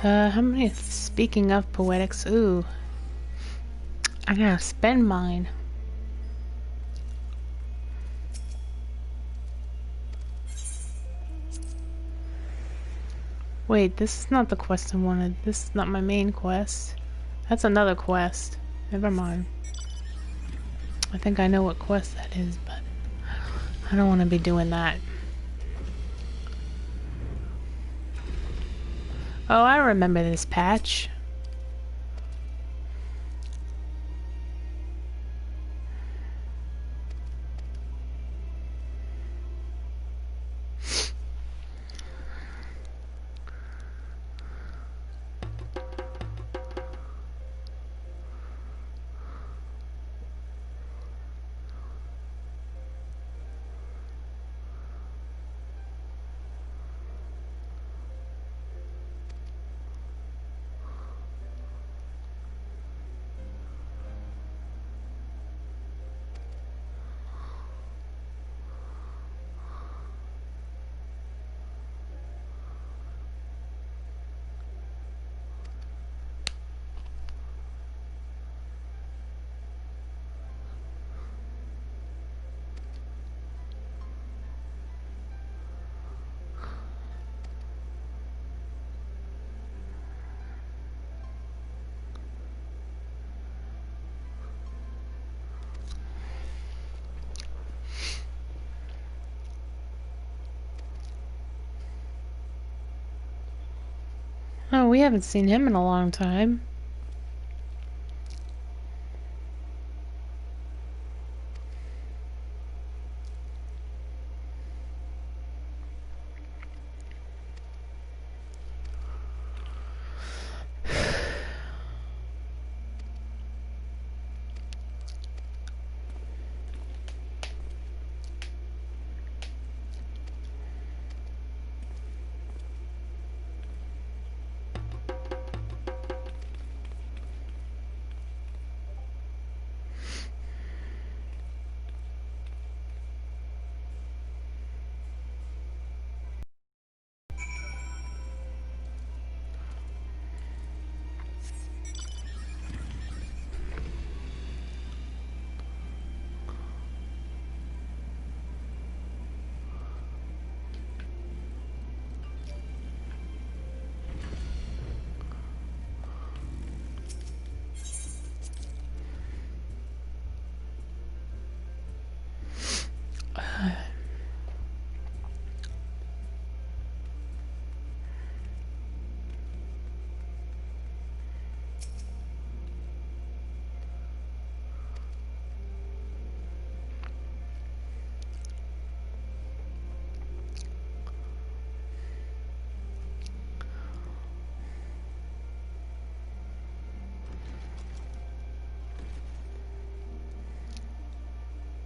How many? Speaking of poetics, ooh, I gotta spend mine. Wait, this is not the quest I wanted. This is not my main quest. That's another quest. Never mind. I think I know what quest that is, but I don't want to be doing that. Oh, I remember this patch. Oh, we haven't seen him in a long time.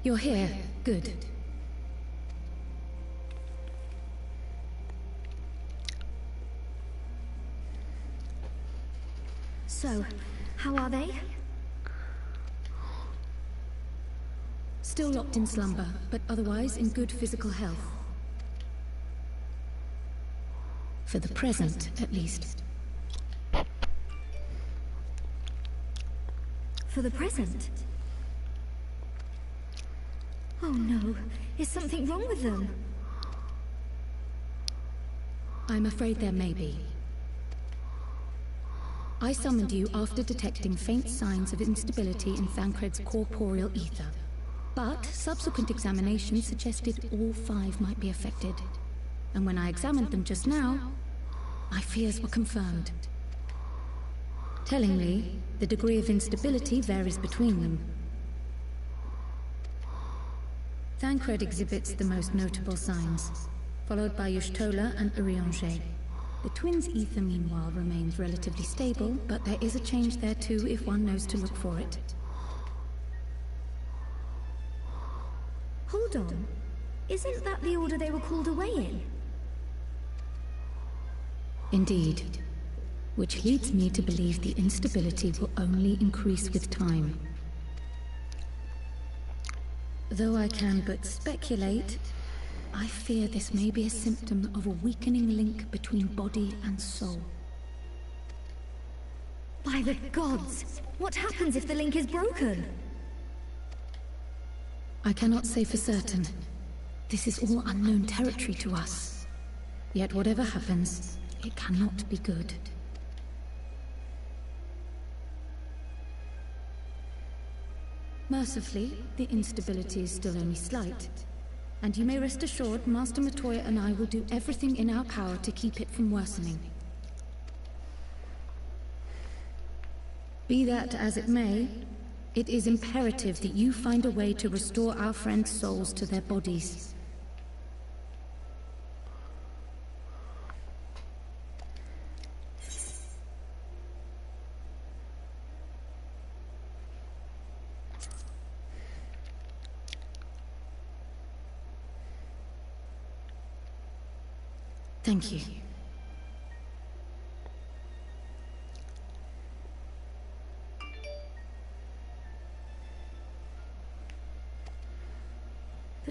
You're here. Good. So, how are they? Still locked in slumber, but otherwise in good physical health. For the present, at least. For the present? Oh no, is something wrong with them? I'm afraid there may be. I summoned you after detecting faint signs of instability in Thancred's corporeal ether. But subsequent examination suggested all 5 might be affected. And when I examined them just now, my fears were confirmed. Tellingly, the degree of instability varies between them. Thancred exhibits the most notable signs, followed by Y'shtola and Urianger. The twins' ether, meanwhile, remains relatively stable, but there is a change there too if one knows to look for it. Hold on. Isn't that the order they were called away in? Indeed. Which leads me to believe the instability will only increase with time. Though I can but speculate, I fear this may be a symptom of a weakening link between body and soul. By the gods! What happens if the link is broken? I cannot say for certain. This is all unknown territory to us. Yet whatever happens, it cannot be good. Mercifully, the instability is still only slight. And you may rest assured, Master Matoya and I will do everything in our power to keep it from worsening. Be that as it may, it is imperative that you find a way to restore our friends' souls to their bodies. Thank you.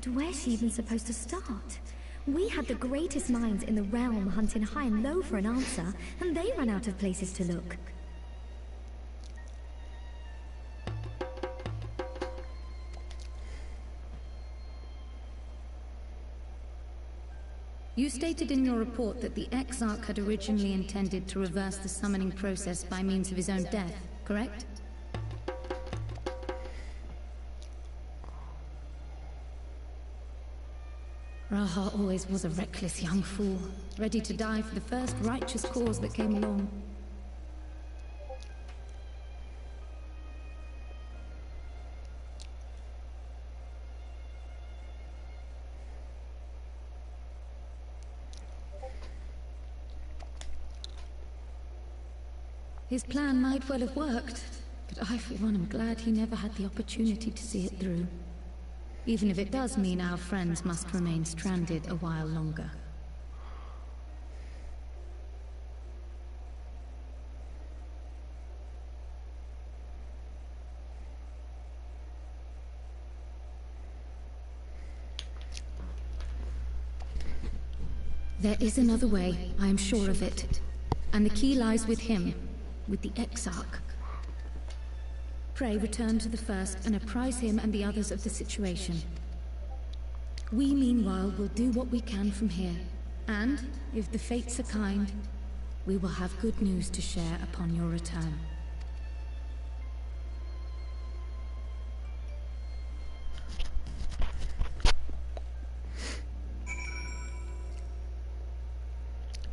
But where's she even supposed to start? We had the greatest minds in the realm hunting high and low for an answer, and they ran out of places to look. You stated in your report that the Exarch had originally intended to reverse the summoning process by means of his own death, correct? Raha always was a reckless young fool, ready to die for the first righteous cause that came along. His plan might well have worked, but I for one am glad he never had the opportunity to see it through. Even if it does mean our friends must remain stranded a while longer. There is another way, I am sure of it. And the key lies with him, with the Exarch. Pray return to the First and apprise him and the others of the situation. We, meanwhile, will do what we can from here. And, if the fates are kind, we will have good news to share upon your return.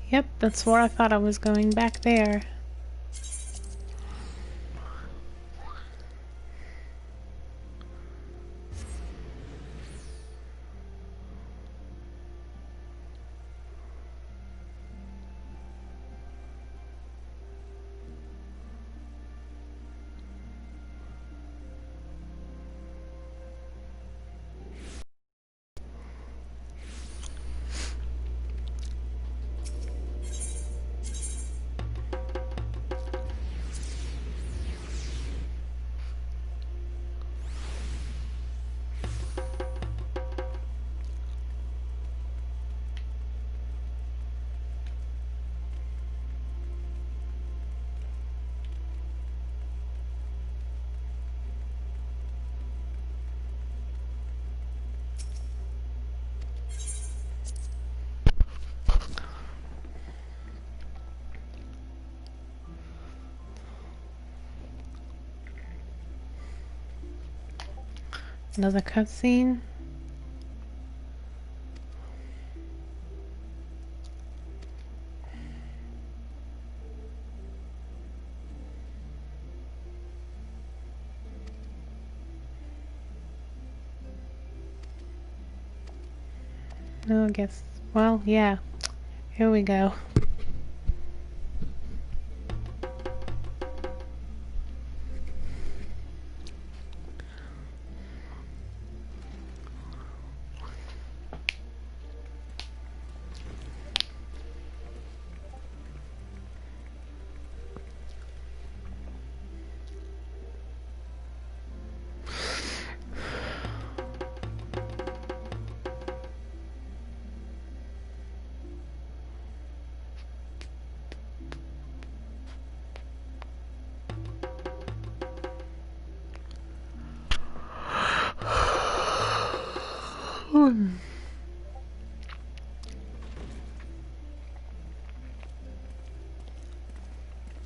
Yep, that's where I thought I was going, back there. Another cutscene. No, I guess. Well, yeah. Here we go.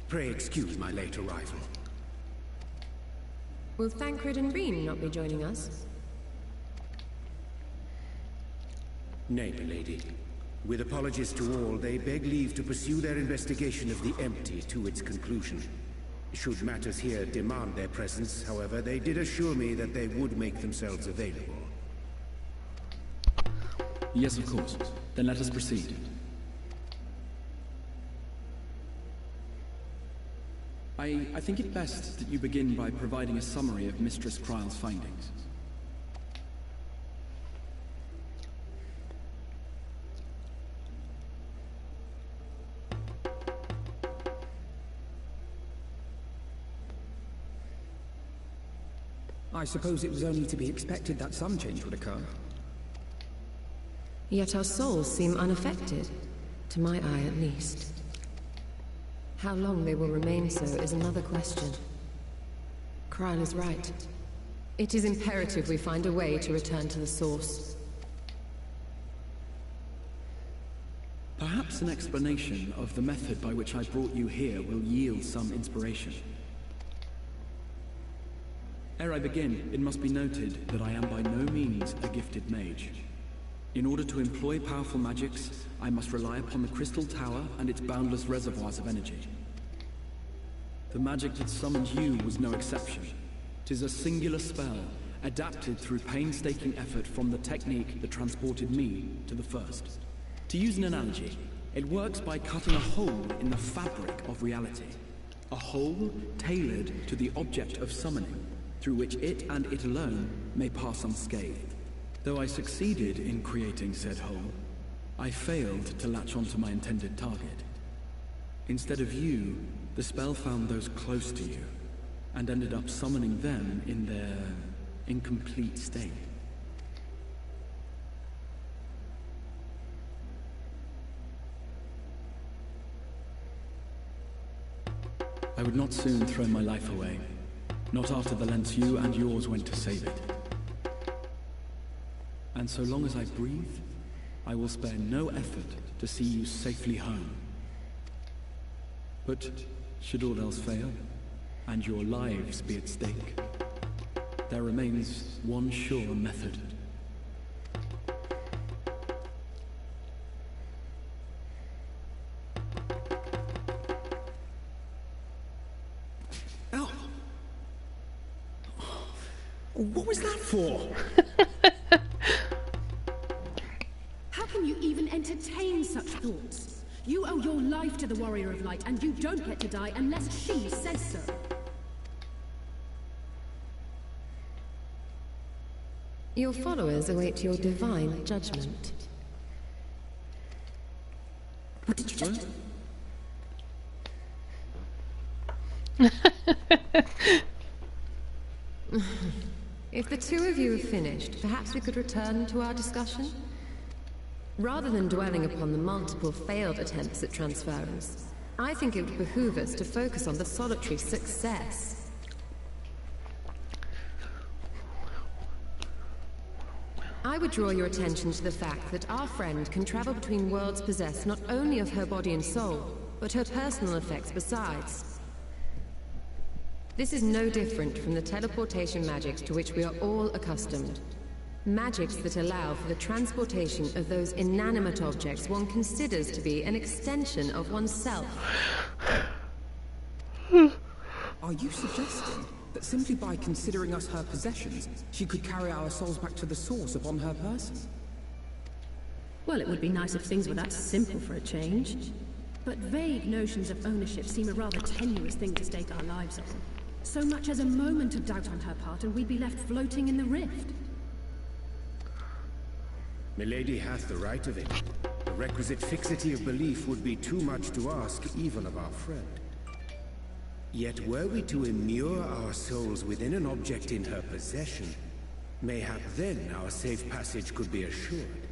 Pray excuse my late arrival. Will Thancred and Rean not be joining us? Nay, milady. With apologies to all, they beg leave to pursue their investigation of the empty to its conclusion. Should matters here demand their presence, however, they did assure me that they would make themselves available. Yes, of course. Then let us proceed. I think it best that you begin by providing a summary of Mistress Kryle's findings. I suppose it was only to be expected that some change would occur. Yet our souls seem unaffected, to my eye at least. How long they will remain so is another question. Kryle is right. It is imperative we find a way to return to the source. Perhaps an explanation of the method by which I brought you here will yield some inspiration. Ere I begin, it must be noted that I am by no means a gifted mage. In order to employ powerful magics, I must rely upon the Crystal Tower and its boundless reservoirs of energy. The magic that summoned you was no exception. 'Tis a singular spell, adapted through painstaking effort from the technique that transported me to the first. To use an analogy, it works by cutting a hole in the fabric of reality. A hole tailored to the object of summoning, through which it and it alone may pass unscathed. Though I succeeded in creating said hole, I failed to latch onto my intended target. Instead of you, the spell found those close to you, and ended up summoning them in their incomplete state. I would not soon throw my life away, not after the lengths you and yours went to save it. And so long as I breathe, I will spare no effort to see you safely home. But should all else fail, and your lives be at stake, there remains one sure method. Oh. What was that for? How can you even entertain such thoughts? You owe your life to the Warrior of Light, and you don't get to die unless she says so. Your followers await your divine judgment. What did you just... If the two of you have finished, perhaps we could return to our discussion? Rather than dwelling upon the multiple failed attempts at transference, I think it would behoove us to focus on the solitary success. I would draw your attention to the fact that our friend can travel between worlds possessed not only of her body and soul, but her personal effects besides. This is no different from the teleportation magics to which we are all accustomed. Magics that allow for the transportation of those inanimate objects one considers to be an extension of oneself. Are you suggesting that simply by considering us her possessions, she could carry our souls back to the source upon her person? Well, it would be nice if things were that simple for a change. But vague notions of ownership seem a rather tenuous thing to stake our lives on. So much as a moment of doubt on her part and we'd be left floating in the rift. Milady hath the right of it. The requisite fixity of belief would be too much to ask even of our friend. Yet were we to immure our souls within an object in her possession, mayhap then our safe passage could be assured.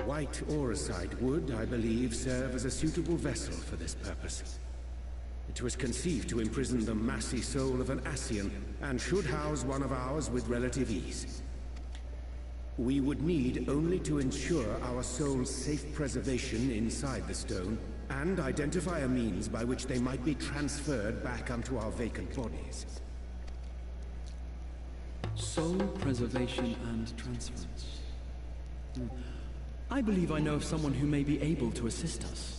White Auracite would, I believe, serve as a suitable vessel for this purpose. It was conceived to imprison the massy soul of an Ascian, and should house one of ours with relative ease. We would need only to ensure our soul's safe preservation inside the stone, and identify a means by which they might be transferred back onto our vacant bodies. Soul preservation and transference. I believe I know of someone who may be able to assist us.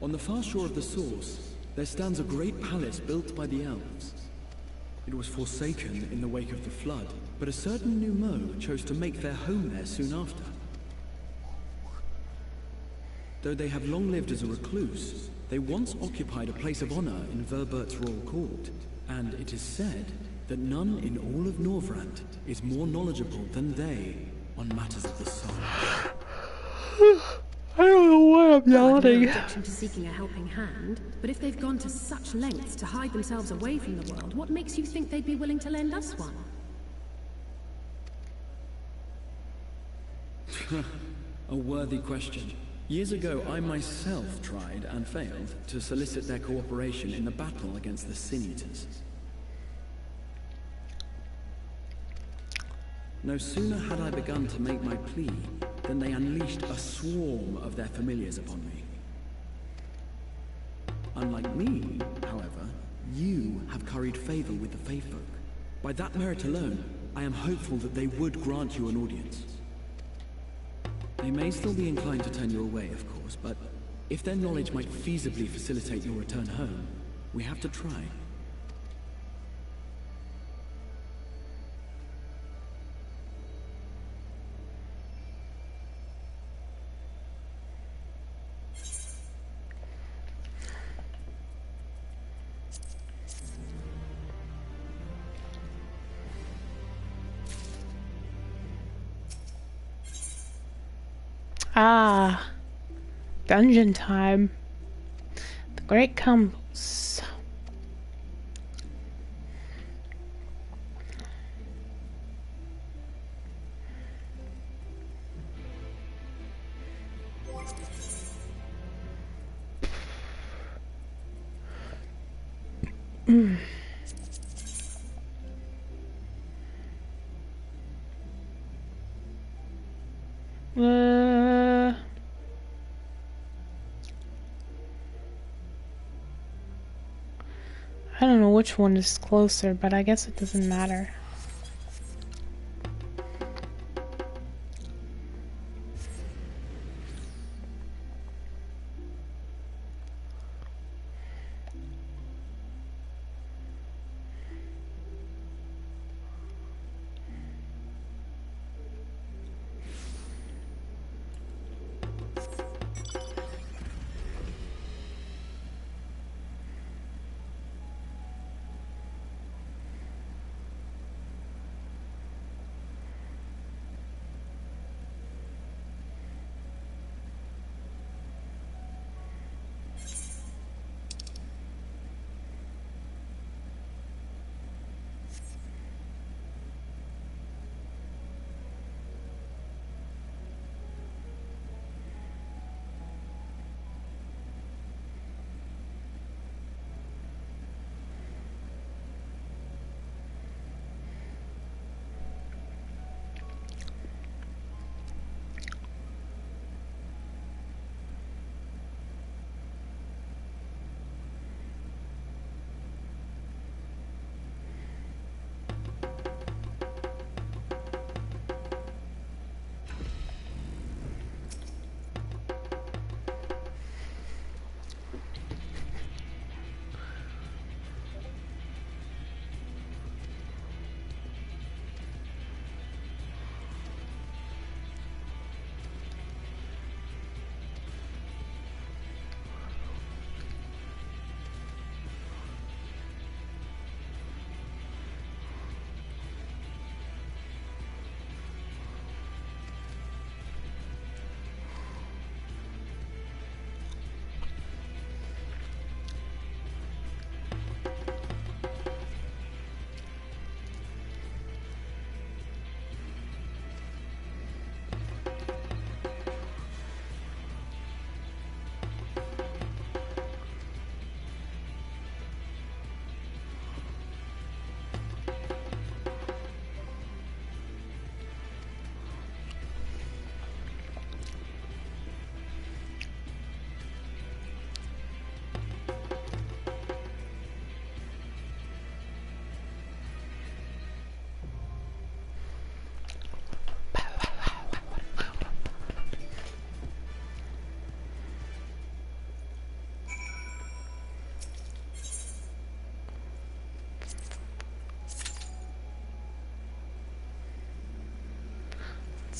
On the far shore of the source, there stands a great palace built by the elves. It was forsaken in the wake of the flood, but a certain Numo chose to make their home there soon after. Though they have long lived as a recluse, they once occupied a place of honor in Verbert's royal court, and it is said that none in all of Norvrand is more knowledgeable than they on matters of the soul. I don't know why I'm yawning. No objection to seeking a helping hand, but if they've gone to such lengths to hide themselves away from the world, what makes you think they'd be willing to lend us one? A worthy question. Years ago, I myself tried and failed to solicit their cooperation in the battle against the Sin-Eaters. No sooner had I begun to make my plea than they unleashed a swarm of their familiars upon me. Unlike me, however, you have curried favor with the Fae folk. By that merit alone, I am hopeful that they would grant you an audience. They may still be inclined to turn you away, of course, but if their knowledge might feasibly facilitate your return home, we have to try. Ah, dungeon time. The Great Combos. I don't know which one is closer, but I guess it doesn't matter.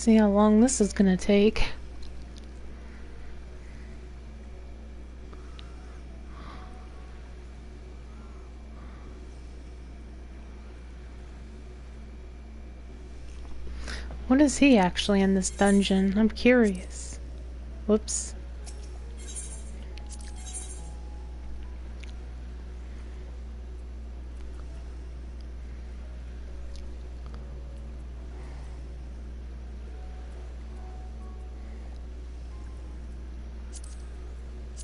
See how long this is gonna take. What is he actually in this dungeon? I'm curious. Whoops.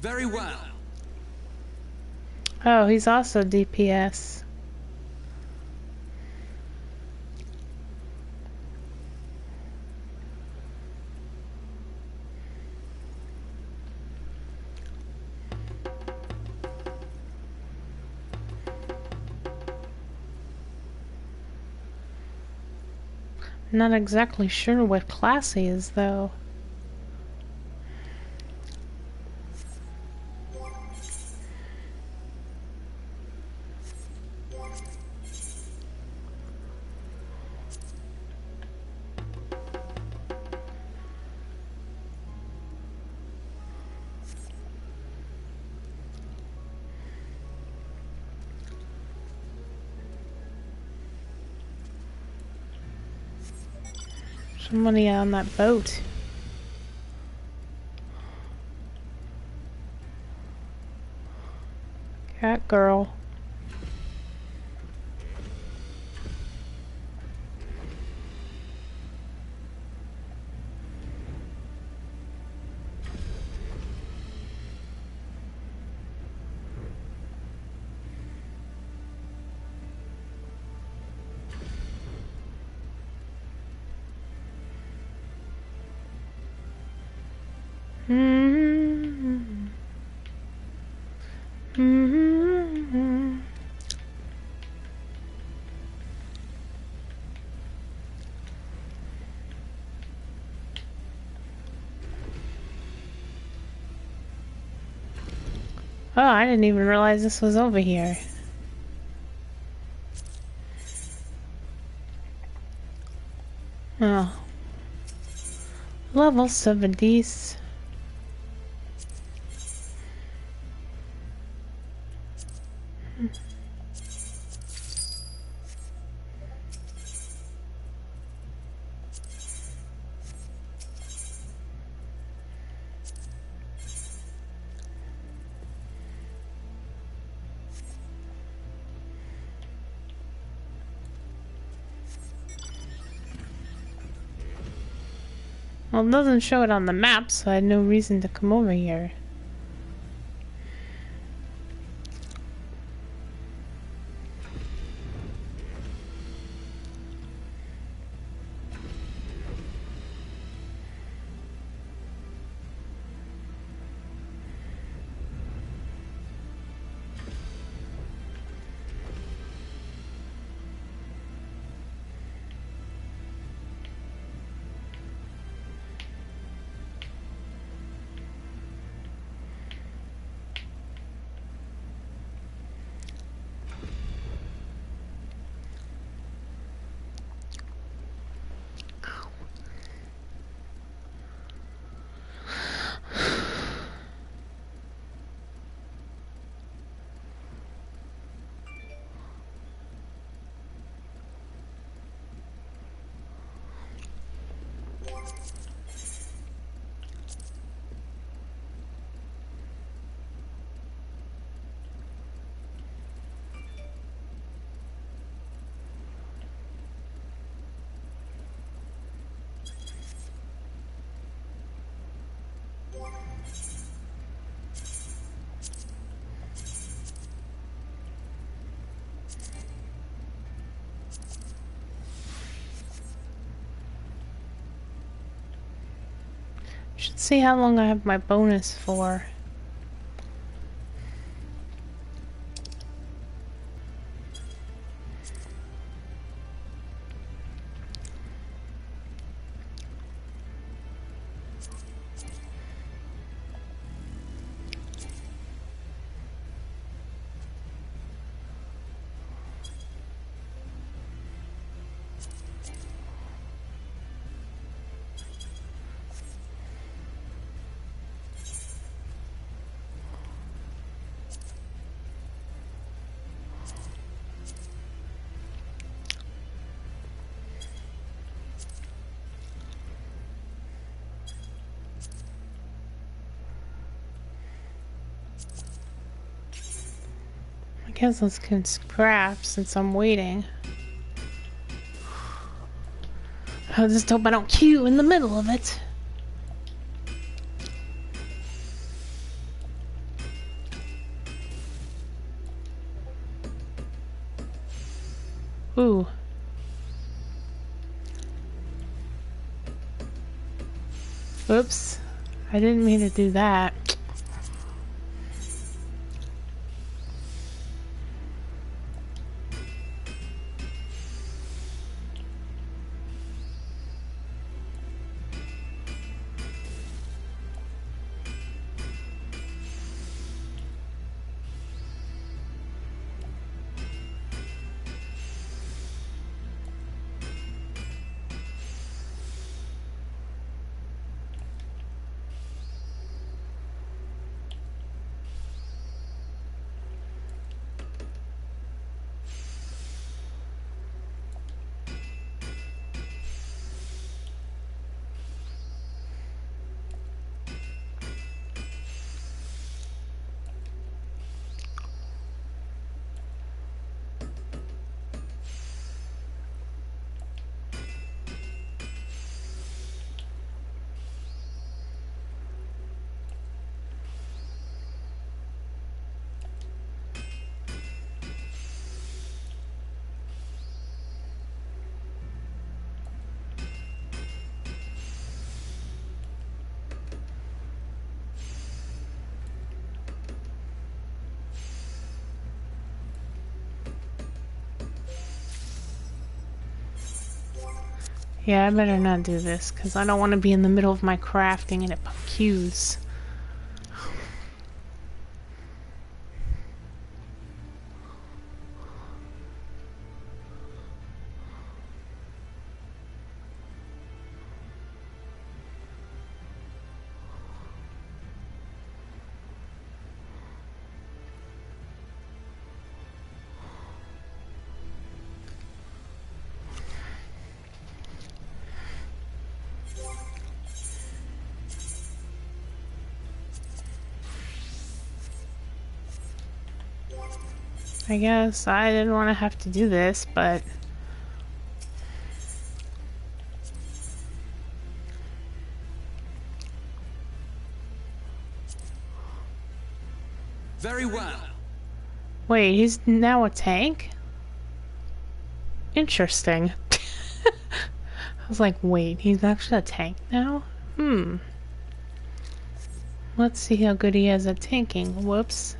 Very well. Oh, he's also DPS. Not exactly sure what class he is, though. Somebody on that boat. Cat girl. Mm-hmm. Mm-hmm. Oh, I didn't even realize this was over here. Oh. Level 70s. Well, it doesn't show it on the map, so I had no reason to come over here. Should see how long I have my bonus for. guess let's craft since I'm waiting. I just hope I don't queue in the middle of it. Ooh. Oops. I didn't mean to do that. Yeah, I better not do this, because I don't want to be in the middle of my crafting and it queues. I guess I didn't want to have to do this, but... Very well. Wait, he's now a tank? Interesting. I was like, wait, he's actually a tank now? Let's see how good he is at tanking. Whoops.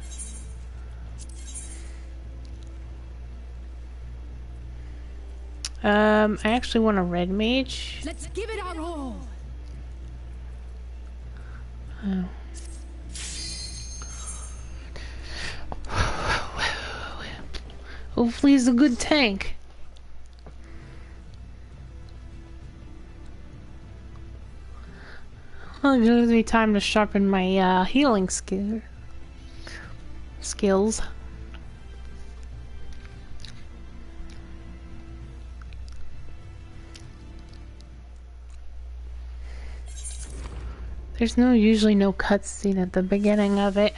I actually want a red mage. Let's give it our all. Oh. Hopefully he's a good tank. Well, it gives me time to sharpen my healing skills. There's usually no cutscene at the beginning of it.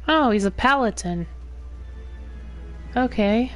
Oh, he's a paladin. Okay.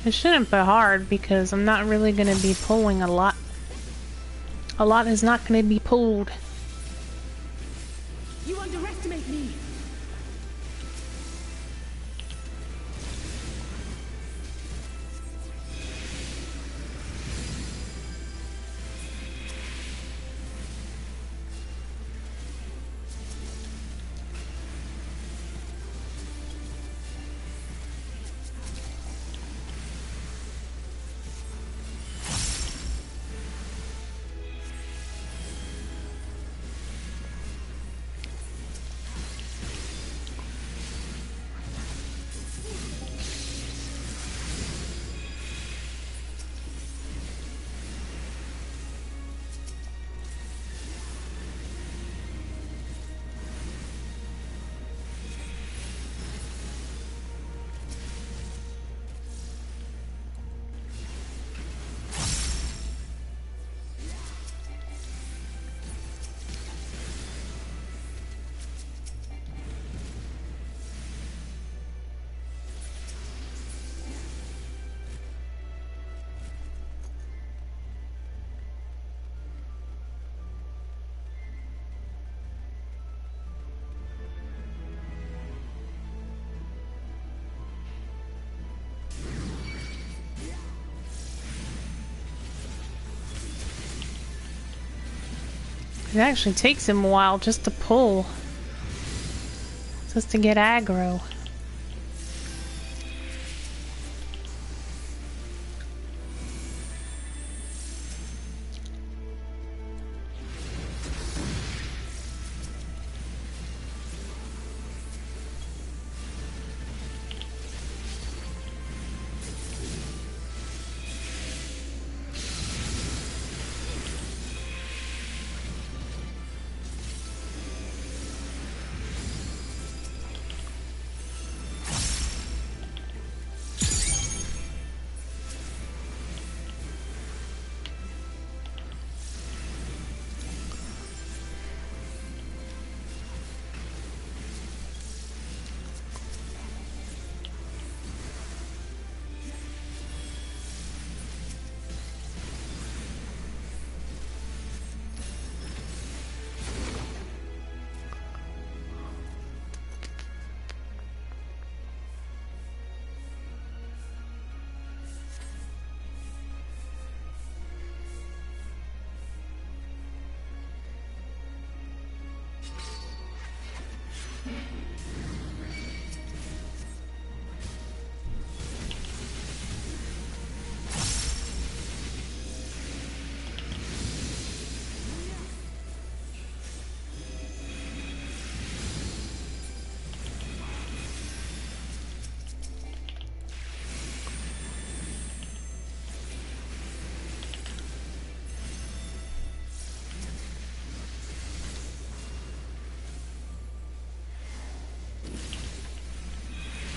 It shouldn't be hard because I'm not really going to be pulling a lot. A lot is not going to be pulled. You underestimate me. It actually takes him a while just to pull. Just to get aggro.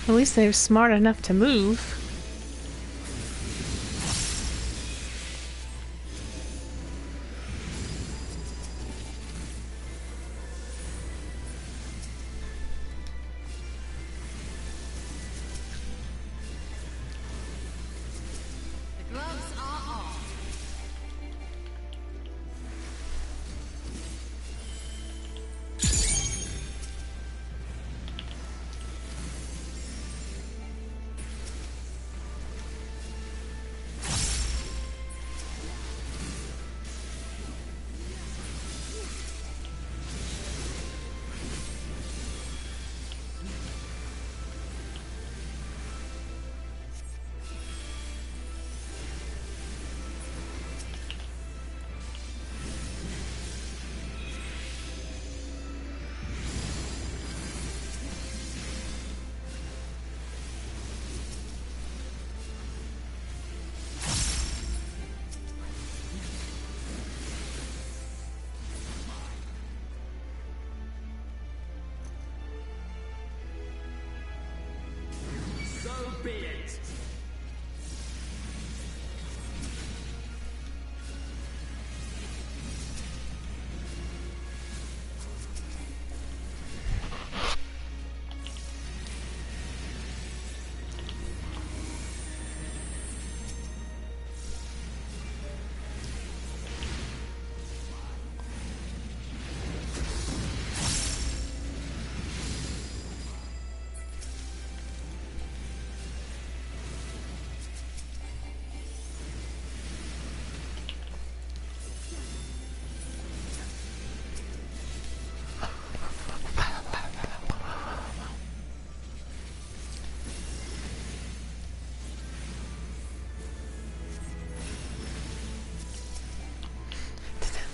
At least they're smart enough to move. The gloves are off.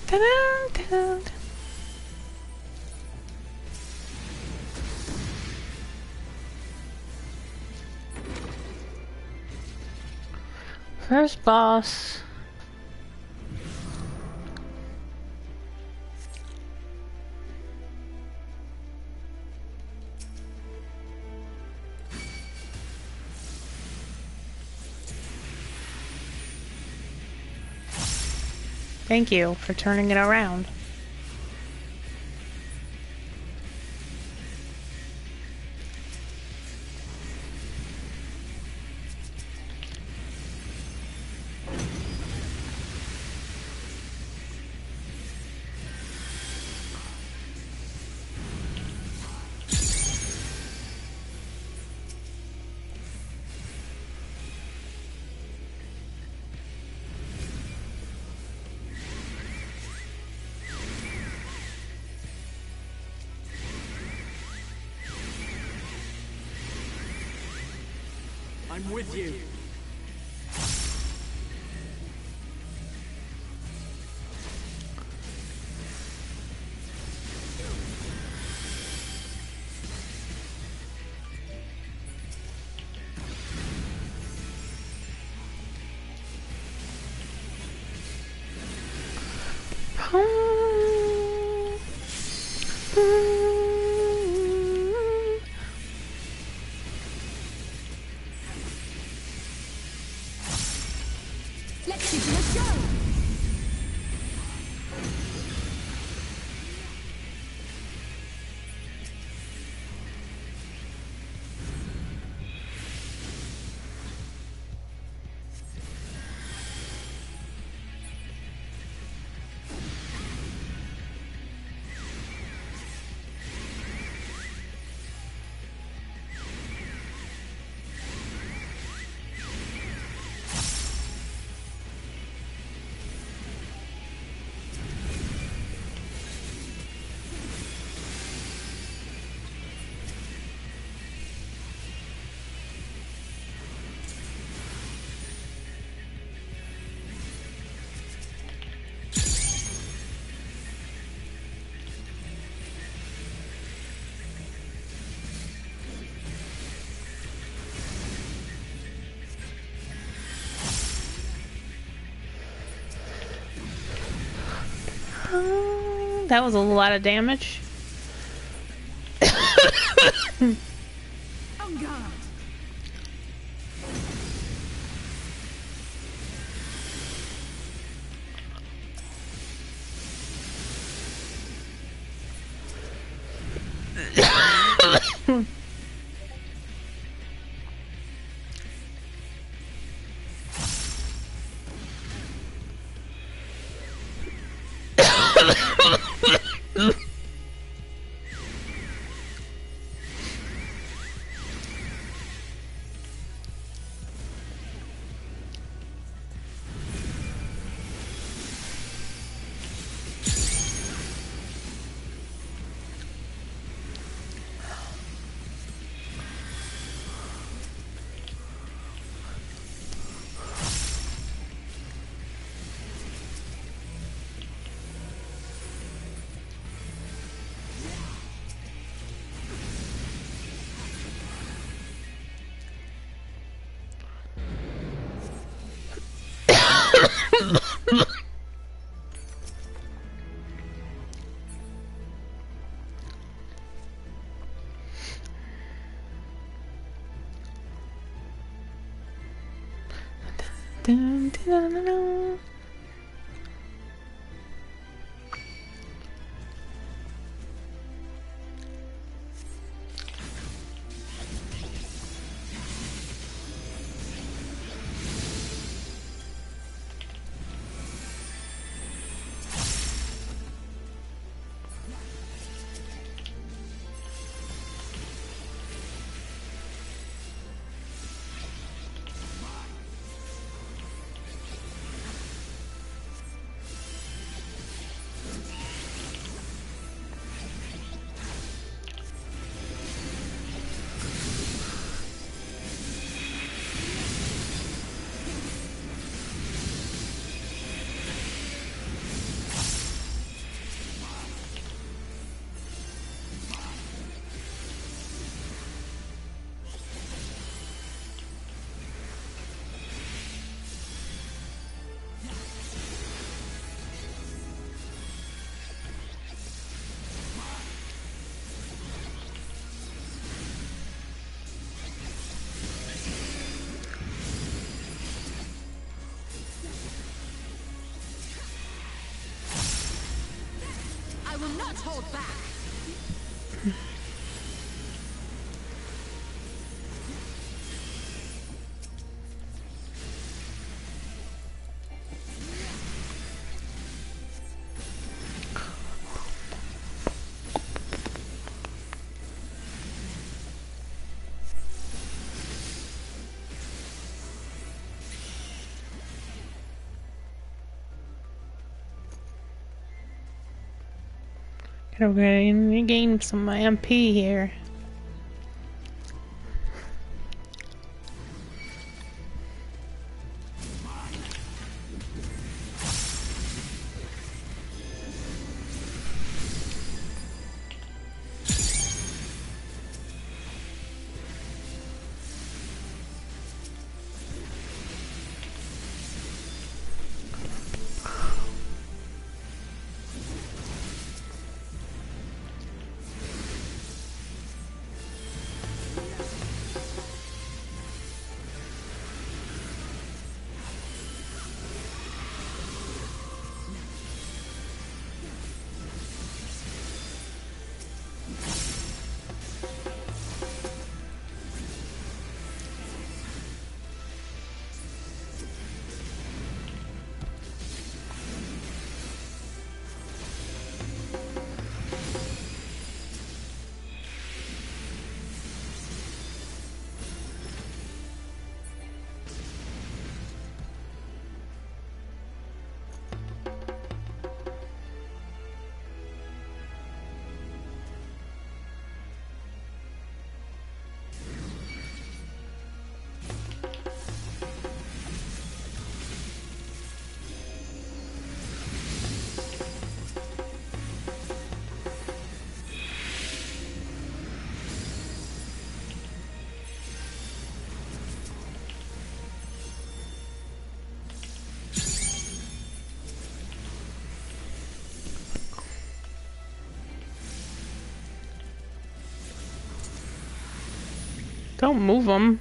Ta-da, ta-da. First boss. Thank you for turning it around. I'm with you. Let's give you a show! That was a lot of damage. On guard! Dun, dun, dun, dun. I will not hold back! Gotta regain some of my MP here. Don't move them.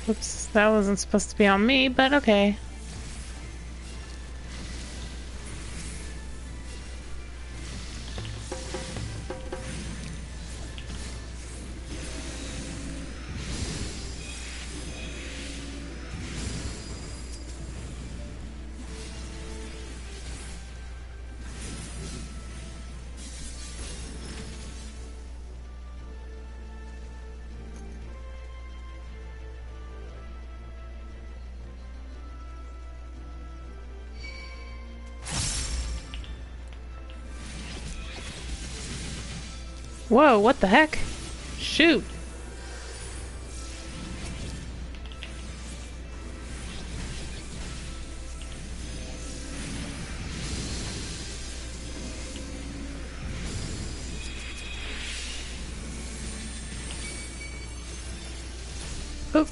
Oops, that wasn't supposed to be on me, but okay. Whoa, what the heck? Shoot. Oop.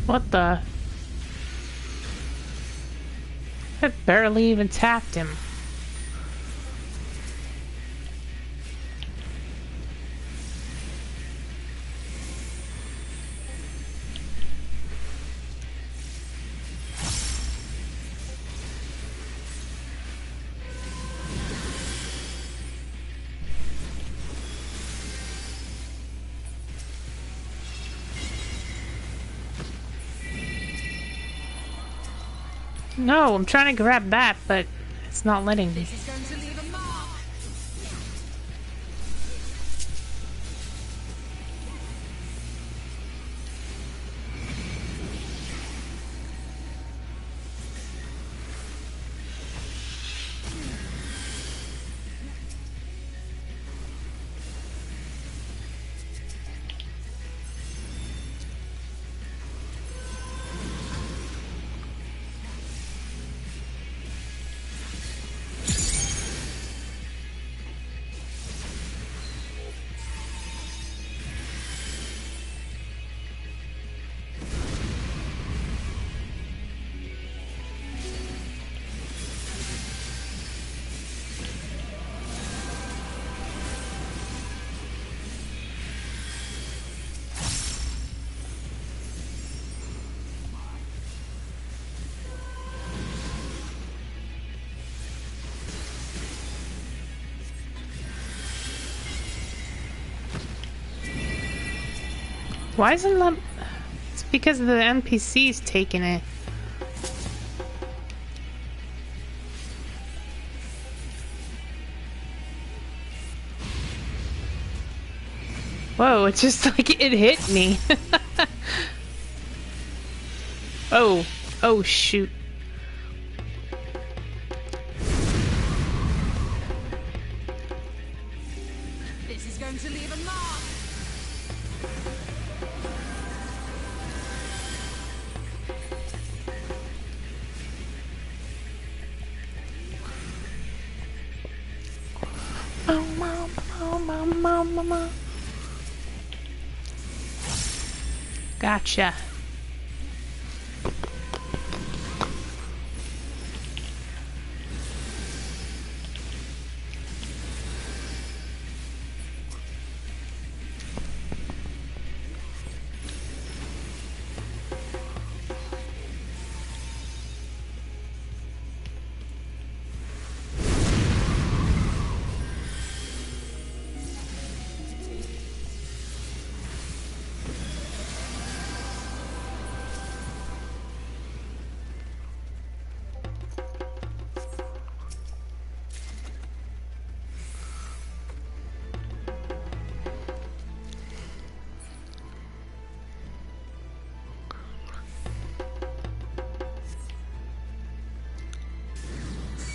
What the? I barely even tapped him. No, I'm trying to grab that, but it's not letting me. This is going to leave a mark. Why isn't that? It's because the NPC's taking it. Whoa, it's just like it hit me. Oh, oh shoot. going to leave a mark! Gotcha.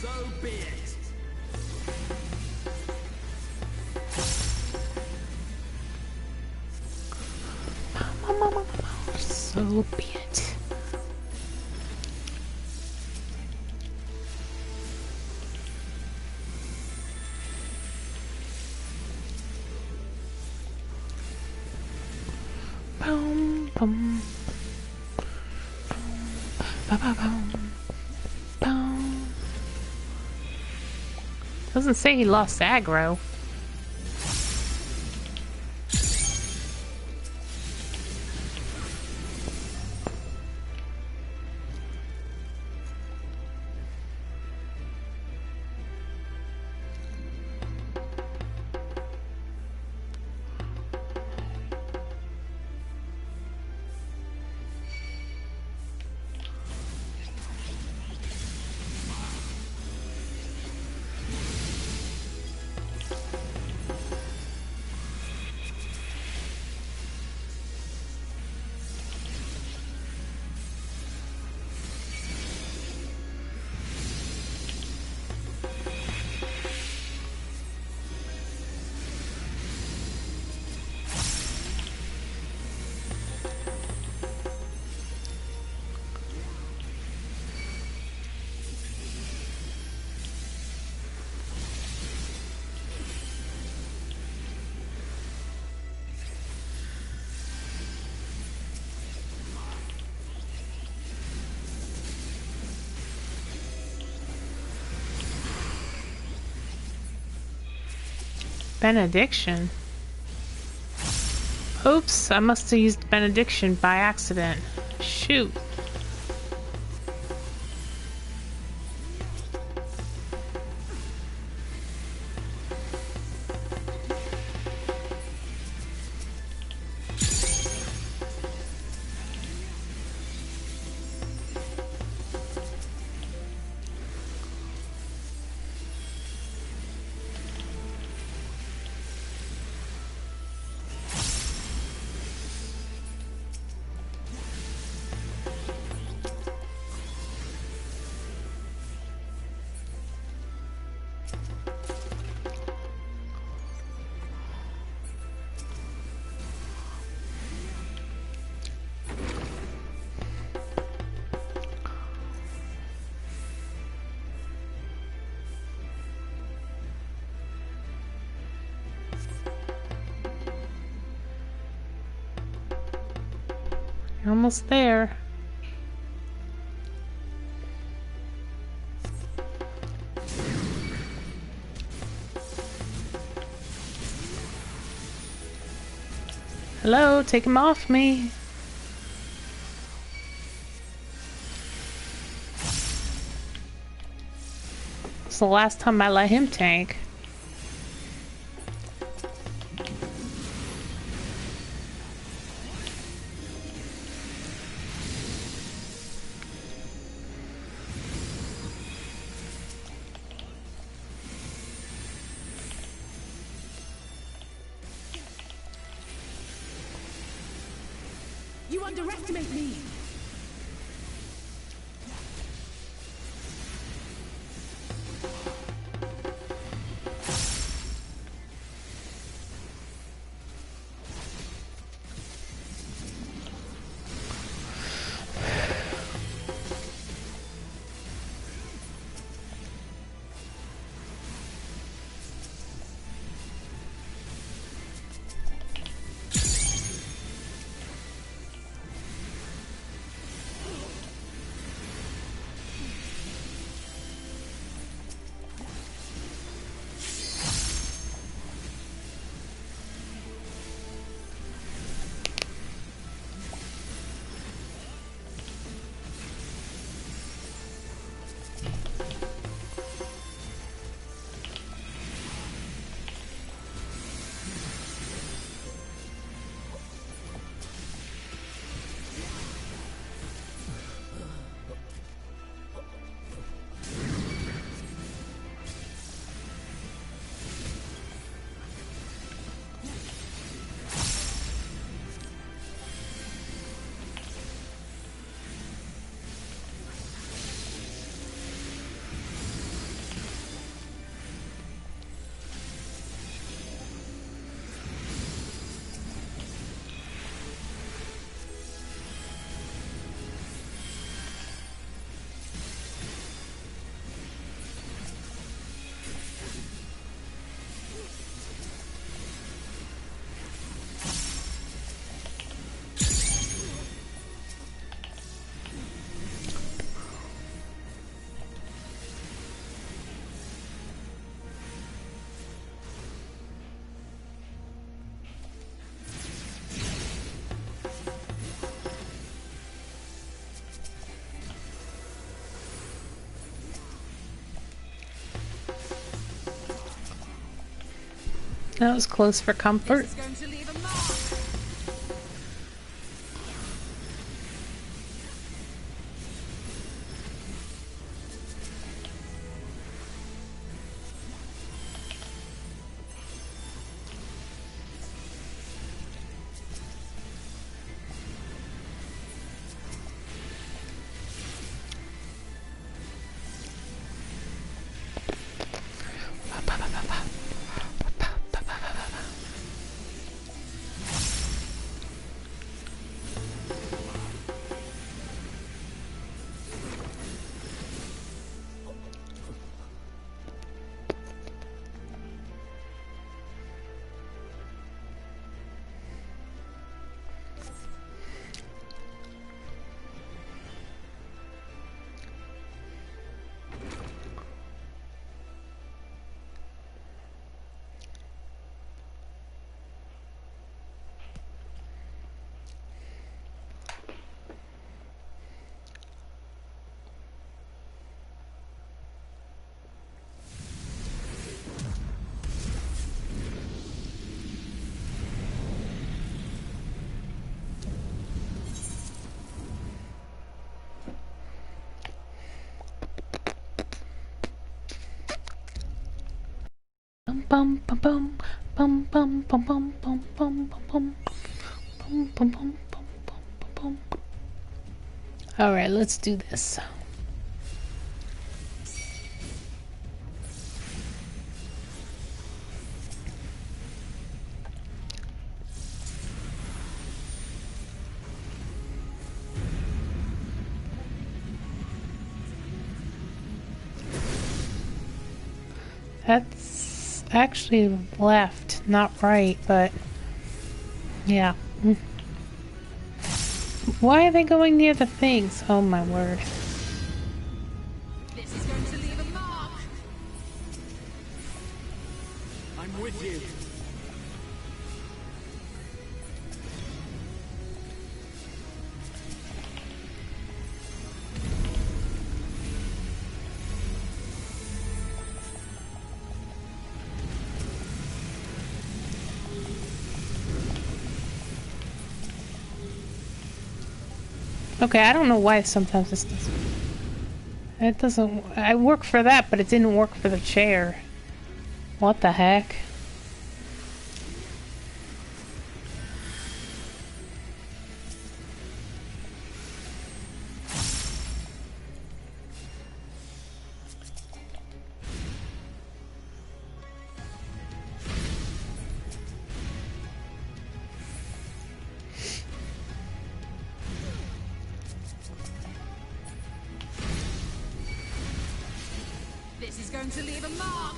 So be it. So be it. Boom, boom. Boom, boom, boom. Boom. Doesn't say he lost aggro. Benediction? Oops, I must have used benediction by accident. Shoot. You're almost there. Hello, take him off me. It's the last time I let him tank. You underestimate me! That was close for comfort. This is going to leave a mark. Bum bum bum bum bum bum bum bum bum bum bum bum bum bum bum. All right, let's do this. That's actually left, not right, but yeah. Why are they going near the things? Oh my word. This is going to leave a mark. I'm with you. Okay, I don't know why sometimes this doesn't... It doesn't... I work for that, but it didn't work for the chair. What the heck? This is going to leave a mark.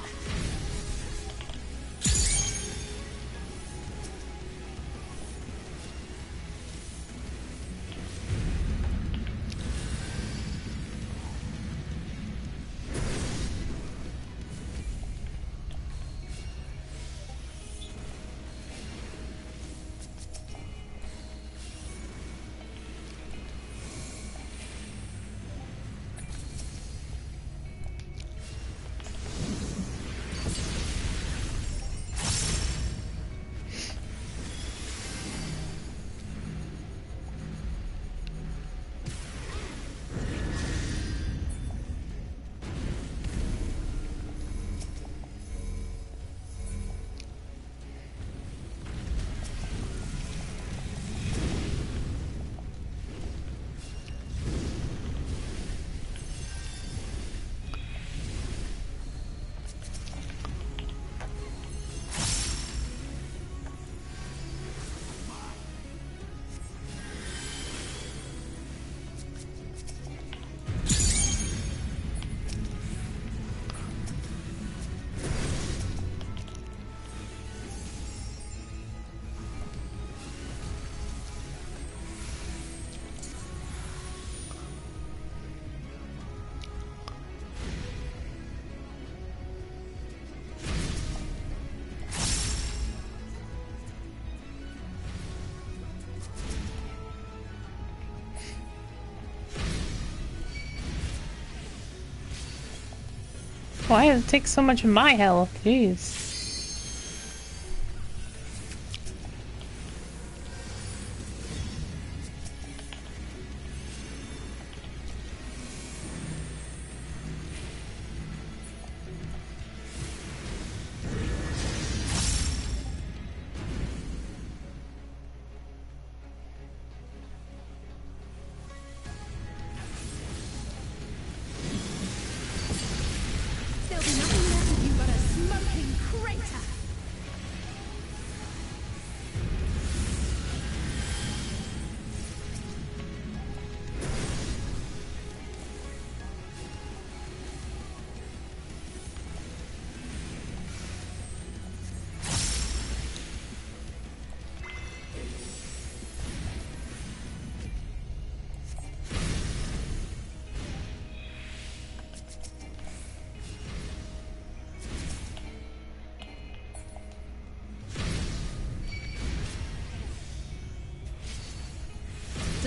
Why does it take so much of my health? Jeez.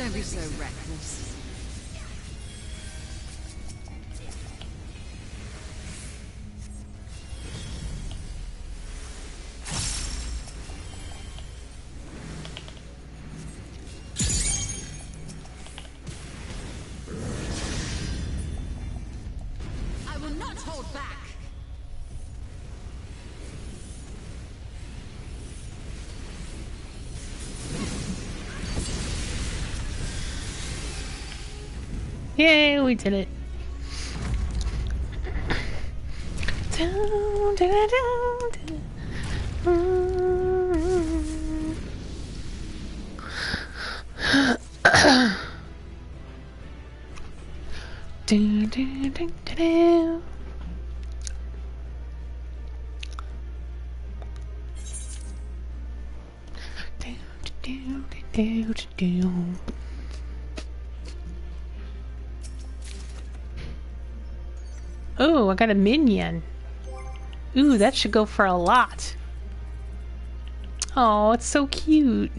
Don't be so reckless. I will not hold back. Yay, we did it. Down, down, down, down. Do, do, do, do, do. Do, do, do, do, do. Oh, I got a minion. Ooh, that should go for a lot. Oh, it's so cute.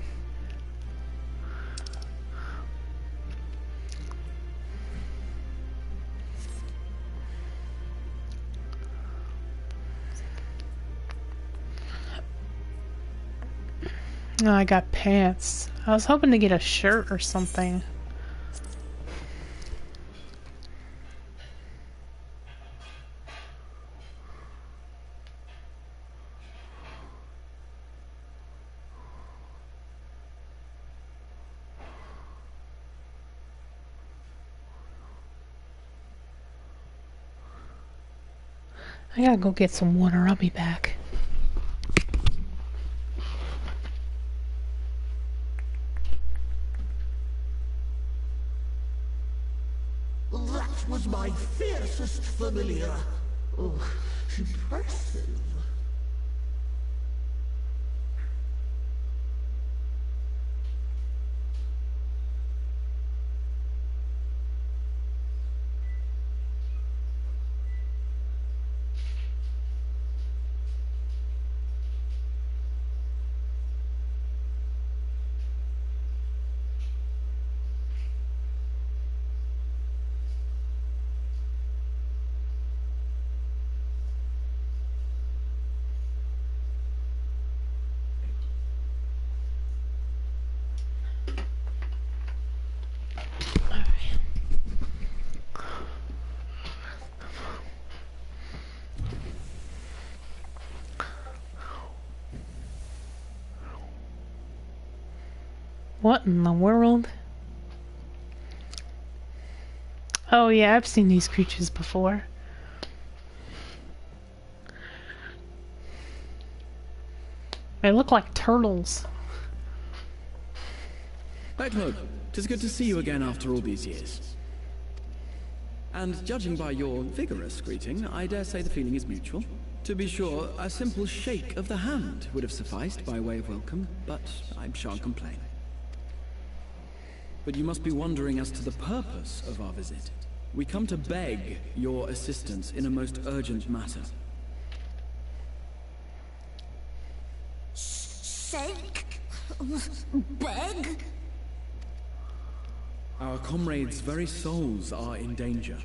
Oh, I got pants. I was hoping to get a shirt or something. I gotta go get some water. I'll be back. That was my fiercest familiar. Oh, impressive. What in the world? Oh yeah, I've seen these creatures before. They look like turtles. Edward, 'tis good to see you again after all these years. And judging by your vigorous greeting, I dare say the feeling is mutual. To be sure, a simple shake of the hand would have sufficed by way of welcome, but I shan't complain. But you must be wondering as to the purpose of our visit. We come to beg your assistance in a most urgent matter. Sake? Beg? Our comrades' very souls are in danger.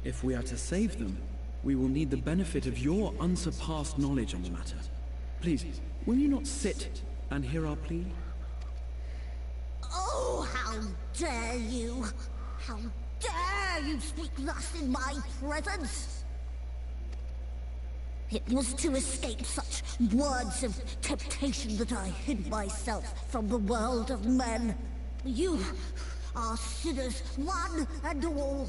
If we are to save them, we will need the benefit of your unsurpassed knowledge on the matter. Please, will you not sit and hear our plea? Oh, how dare you! How dare you speak thus in my presence! It was to escape such words of temptation that I hid myself from the world of men. You are sinners, one and all,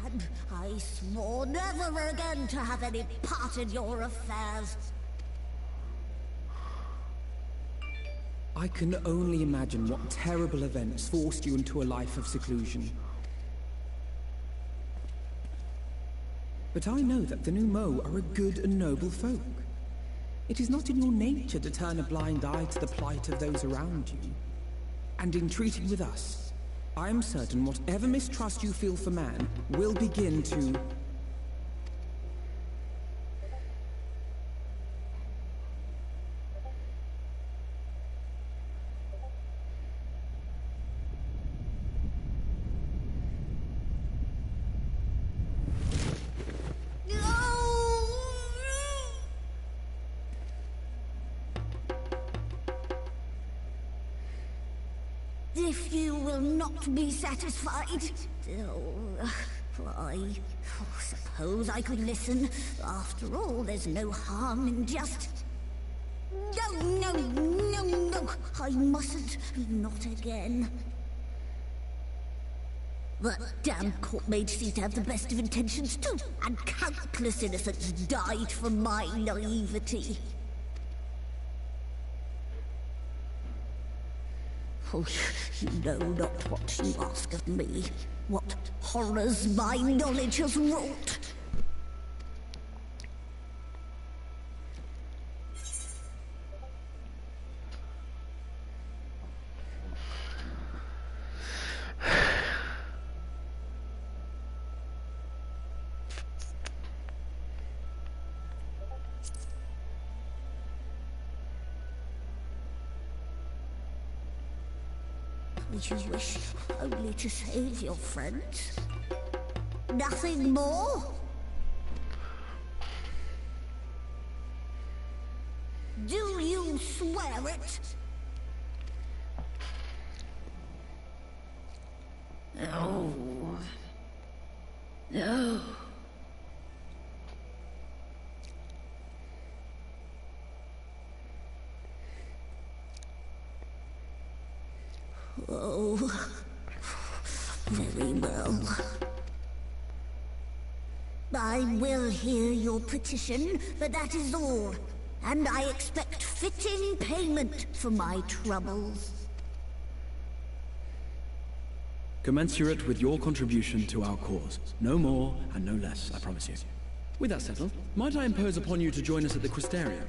and I swore never again to have any part in your affairs. I can only imagine what terrible events forced you into a life of seclusion. But I know that the Numo are a good and noble folk. It is not in your nature to turn a blind eye to the plight of those around you. And in treating with us, I am certain whatever mistrust you feel for man will begin to... If you will not be satisfied, I suppose I could listen. After all, there's no harm in just... No, I mustn't. Not again. That damn court mage seems to have the best of intentions too, and countless innocents died for my naivety. Oh, you know not what you ask of me. What horrors my knowledge has wrought. You wish only to save your friends? Nothing more? Do you swear it? No. No. Oh, very well. I will hear your petition, but that is all. And I expect fitting payment for my troubles. Commensurate with your contribution to our cause. No more and no less, I promise you. With that settled, might I impose upon you to join us at the Crystarium?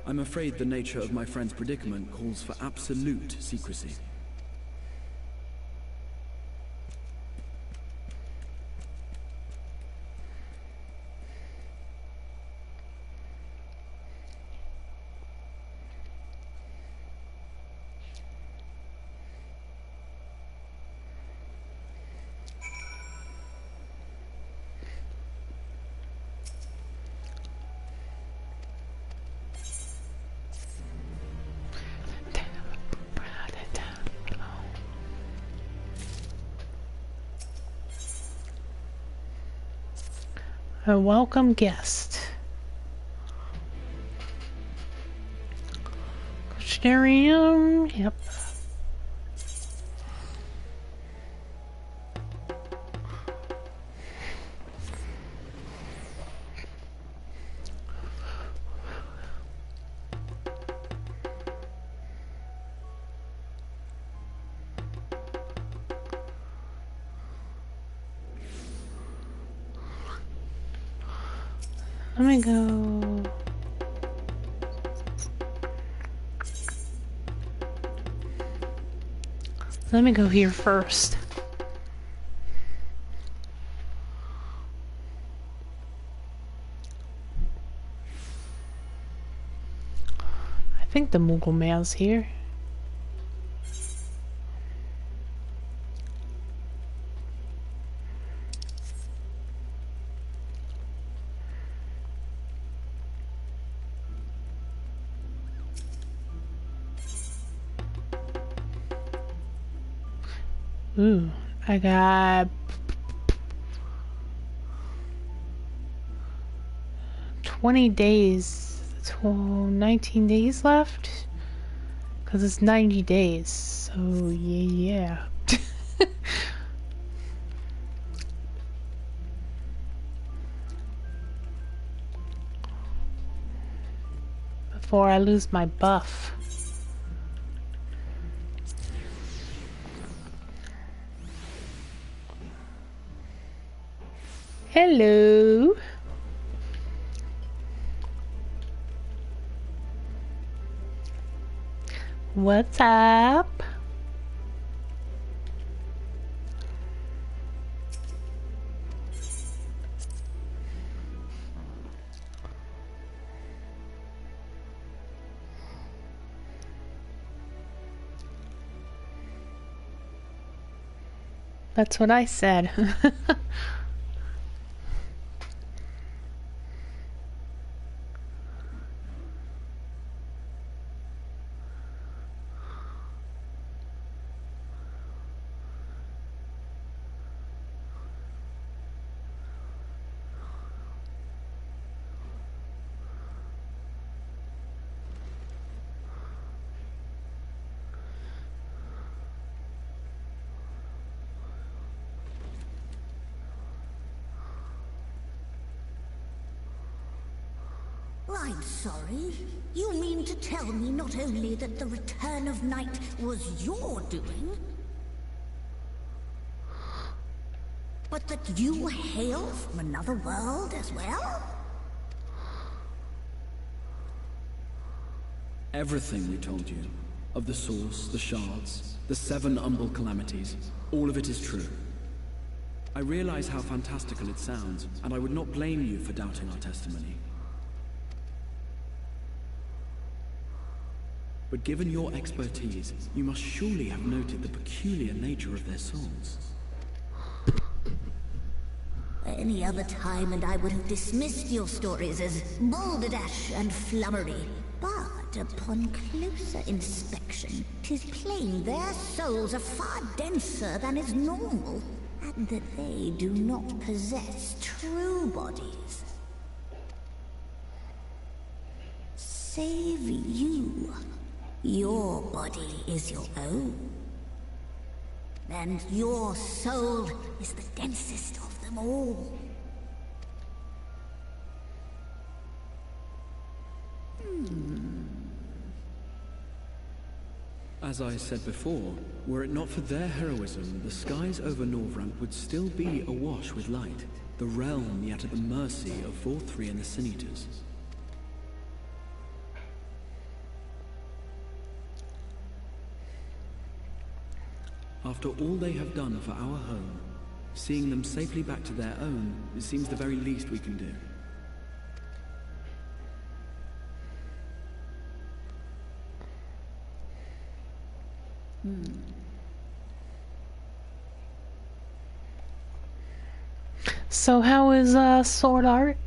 I'm afraid the nature of my friend's predicament calls for absolute secrecy. A welcome guest. Crystarium, yep. Let me go. Let me go here first. I think the Moogle Mail's here. Ooh, I got 20 days, 19 days left, because it's 90 days, so yeah. Before I lose my buff. Hello. What's up? That's what I said. I'm sorry. You mean to tell me not only that the return of night was your doing, but that you hail from another world as well? Everything we told you, of the source, the shards, the 7 Umbral calamities, all of it is true. I realize how fantastical it sounds, and I would not blame you for doubting our testimony. But given your expertise, you must surely have noted the peculiar nature of their souls. Any other time and I would have dismissed your stories as balderdash and flummery. But upon closer inspection, 'tis plain their souls are far denser than is normal, and that they do not possess true bodies. Save you. Your body is your own. And your soul is the densest of them all. As I said before, were it not for their heroism, the skies over Norvrant would still be awash with light, the realm yet at the mercy of Vorthri and the Sin Eaters. After all they have done for our home, seeing them safely back to their own seems the very least we can do. So how is sword art?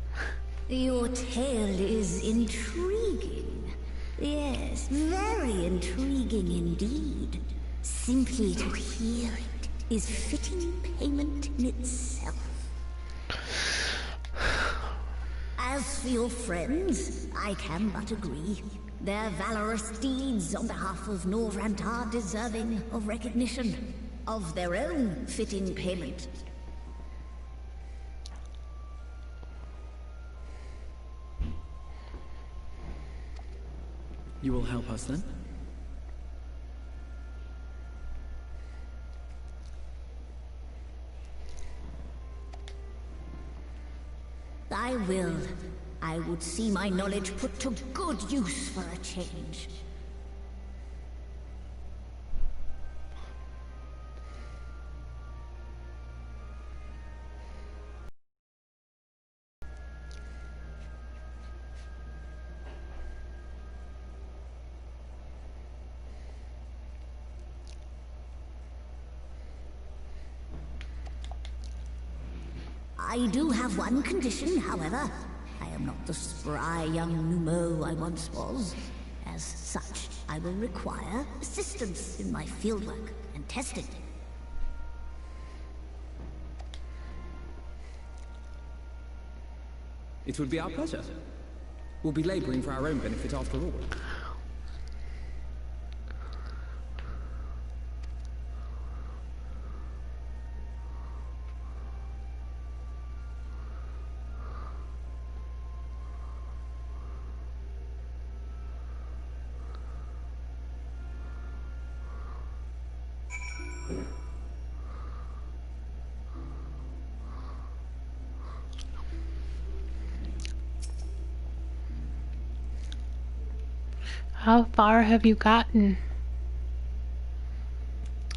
Your tale is intriguing. Yes, very intriguing indeed. Simply to hear it is fitting payment in itself. As for your friends, I can but agree. Their valorous deeds on behalf of Norvrant are deserving of recognition, of their own fitting payment. You will help us then? I will. I would see my knowledge put to good use for a change. I do have one condition, however. I am not the spry young Numo I once was. As such, I will require assistance in my fieldwork and testing. It would be our pleasure. We'll be laboring for our own benefit after all. How far have you gotten?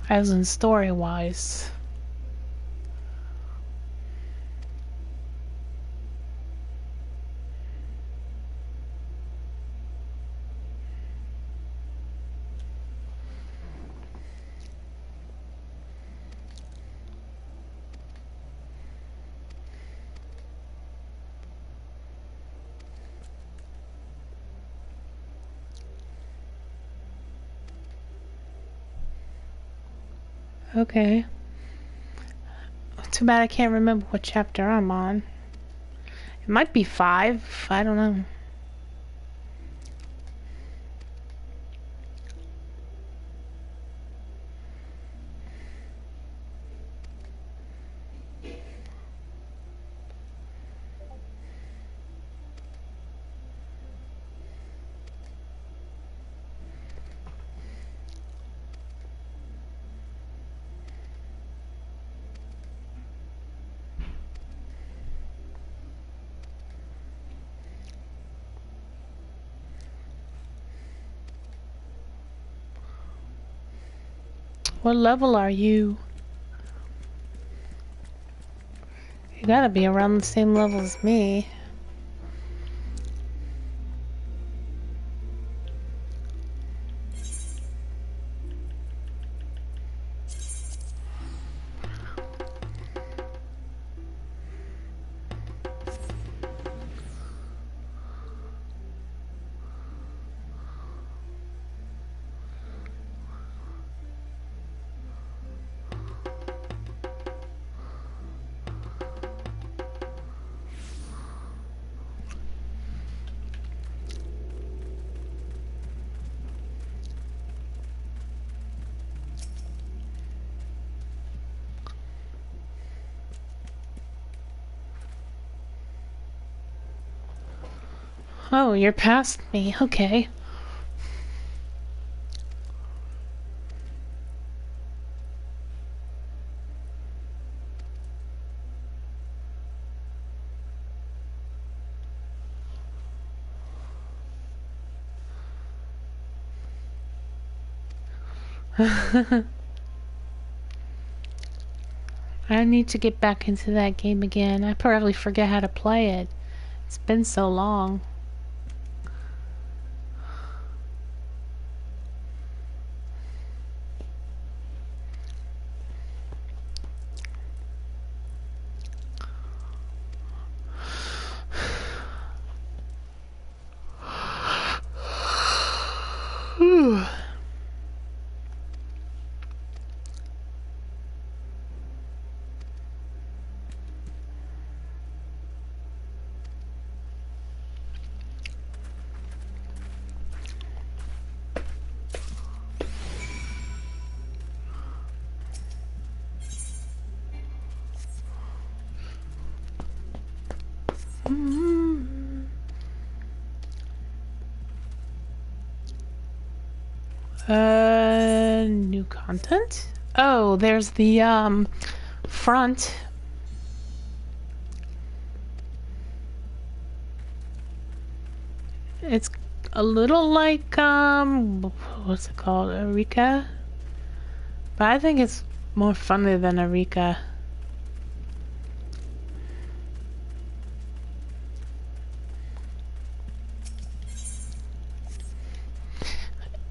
As in story-wise. Okay. Too bad I can't remember what chapter I'm on. It might be 5. I don't know. What level are you? You gotta be around the same level as me. Oh, you're past me. Okay. I need to get back into that game again. I probably forget how to play it. It's been so long. New content? Oh, there's the, front. It's a little like, what's it called? Eureka? But I think it's more funny than Eureka.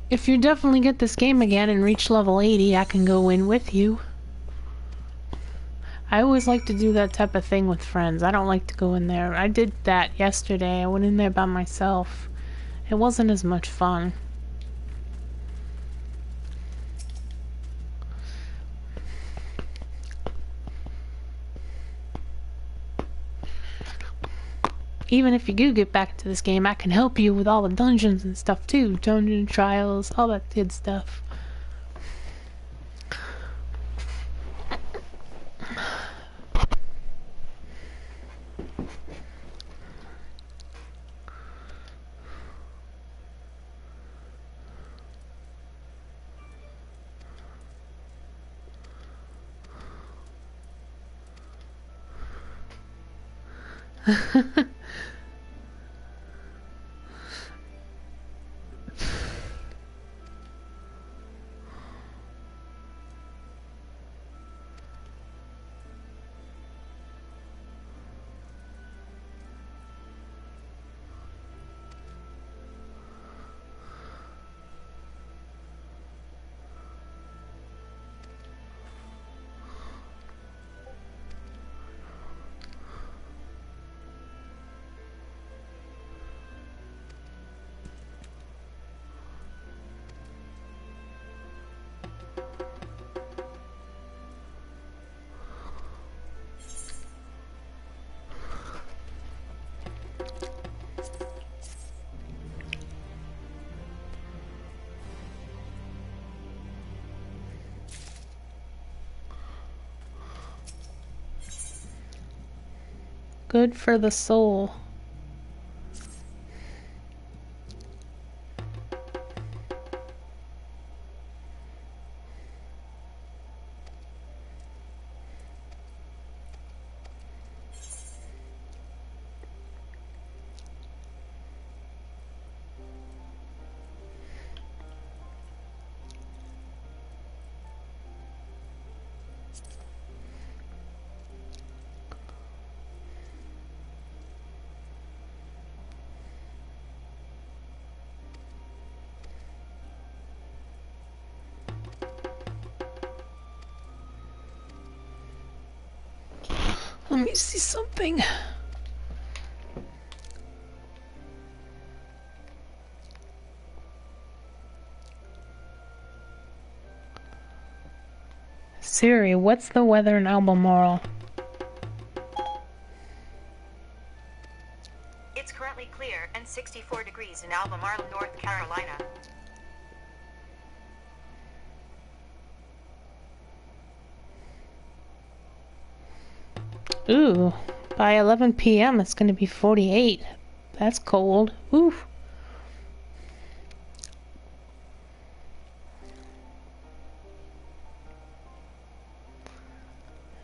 If you definitely get this game again and reach level 80, I can go in with you. I always like to do that type of thing with friends. I don't like to go in there. I did that yesterday. I went in there by myself. It wasn't as much fun. Even if you do get back into this game, I can help you with all the dungeons and stuff too. Dungeon trials, all that good stuff. Good for the soul. Let me see something. Siri, what's the weather in Albemarle? It's currently clear and 64 degrees in Albemarle, North Carolina. Ooh, by 11 p.m. it's going to be 48. That's cold. Oof.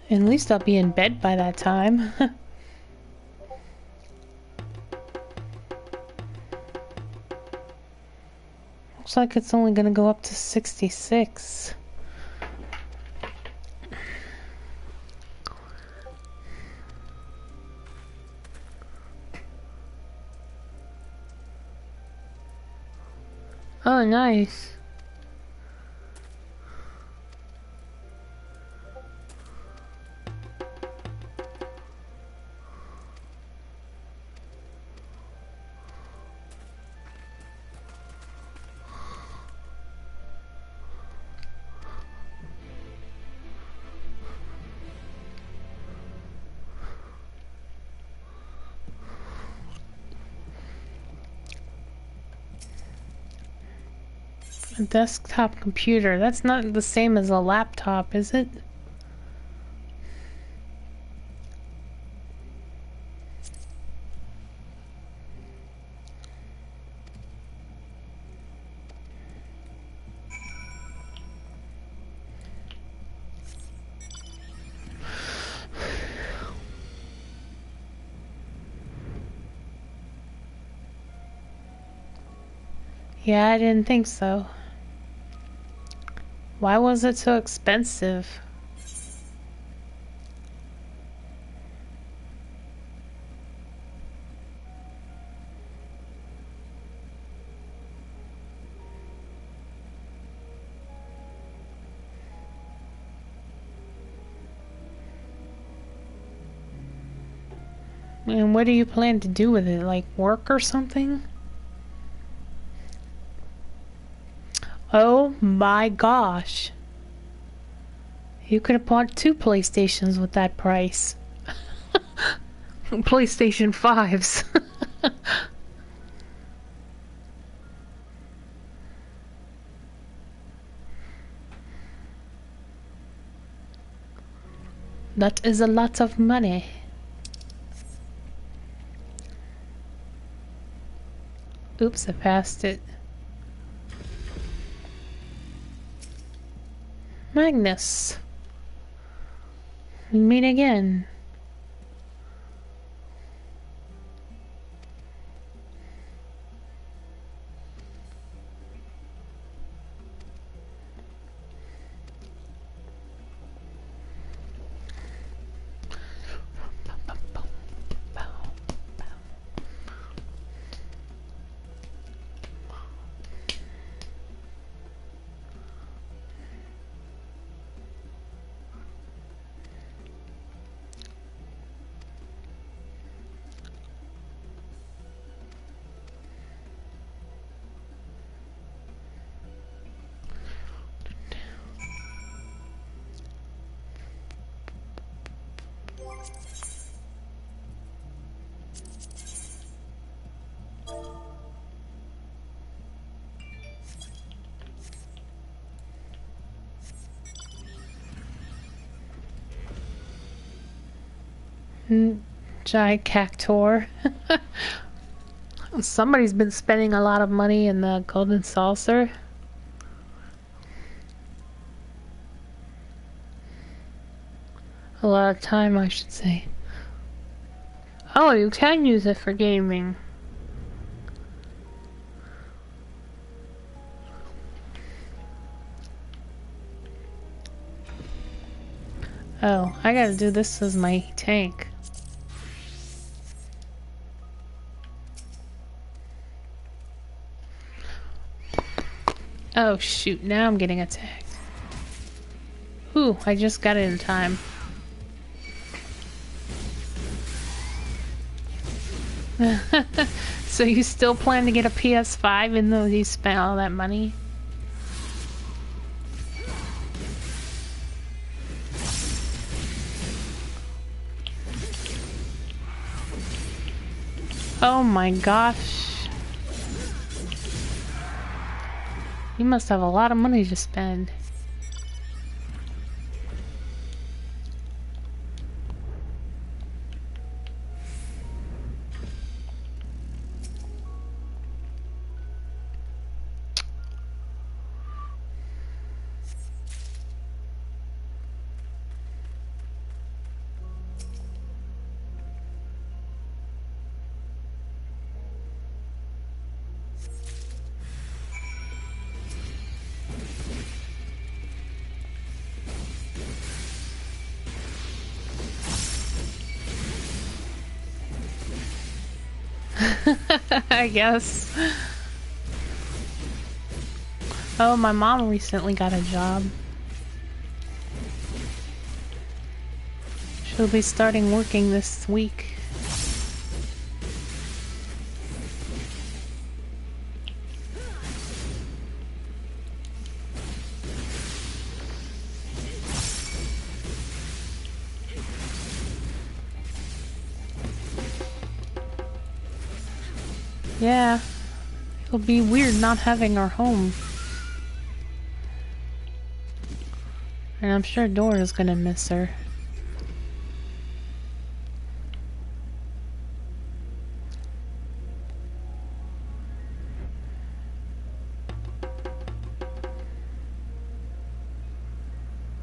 At least I'll be in bed by that time. Looks like it's only going to go up to 66. Oh, nice. A desktop computer. That's not the same as a laptop, is it? Yeah, I didn't think so. Why was it so expensive? And what do you plan to do with it? Like work or something? Oh my gosh. You could have bought 2 PlayStations with that price. PlayStation 5s. That is a lot of money. Oops, I passed it. Magnus. We meet again. Giant cactor. Somebody's been spending a lot of money in the golden saucer. A lot of time, I should say. Oh, you can use it for gaming. Oh, I gotta do this as my tank. Oh shoot, now I'm getting attacked. Ooh, I just got it in time. So you still plan to get a PS5 even though you spent all that money? Oh my gosh. You must have a lot of money to spend. I guess. Oh, my mom recently got a job. She'll be starting working this week. Yeah, it'll be weird not having our home. And I'm sure Dora's gonna miss her.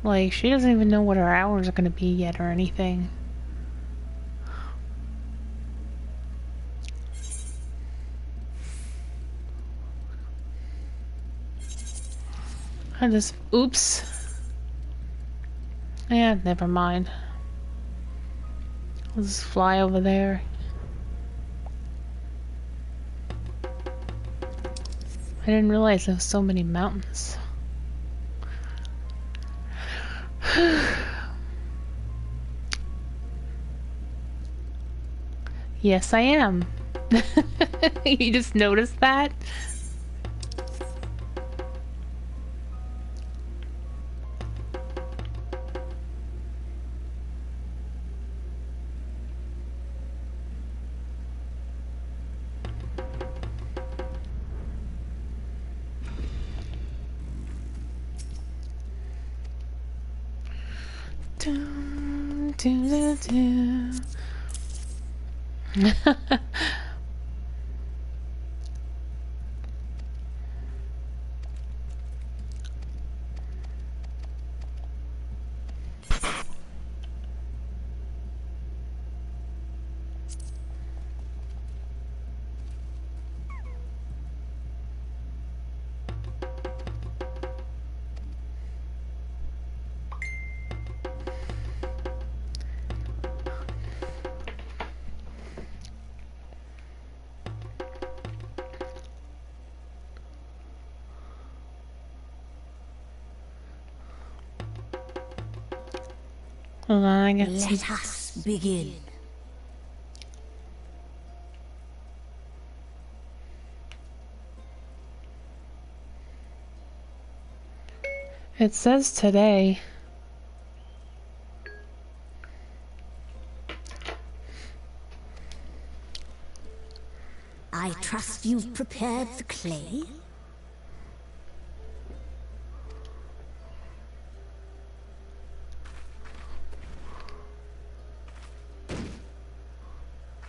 Like, she doesn't even know what her hours are gonna be yet or anything. I just, oops. Yeah, never mind. I'll just fly over there. I didn't realize there was so many mountains. Yes, I am. You just noticed that? Dun, dun, dun, dun. Hold on, I got some. Let us begin. It says today. I trust you've prepared the clay?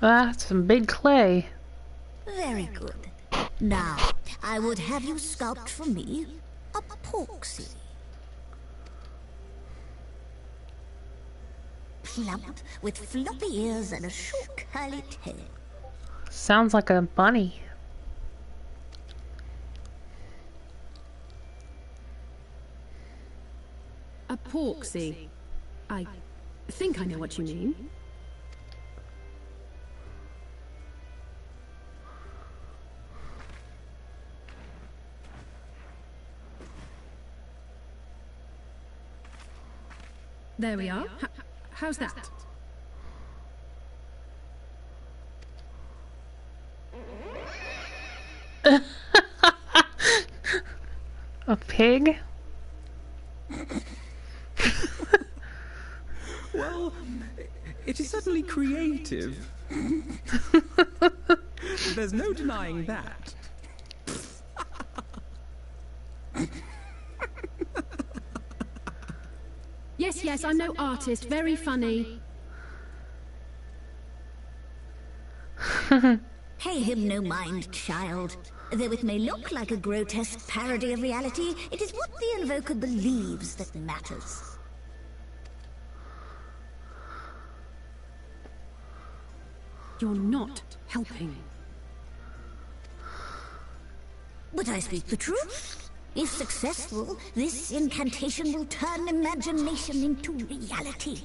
Ah, some big clay. Very good. Now, I would have you sculpt for me a porksy. Plump, with floppy ears and a short curly tail. Sounds like a bunny. A porksy. I think I know what you mean. There we are. How's that? A pig? Well, it is certainly creative. There's no denying that. Yes, yes, I'm no artist. Very funny. Pay him no mind, child. Though it may look like a grotesque parody of reality, it is what the invoker believes that matters. You're not helping. But I speak the truth. If successful, this incantation will turn imagination into reality.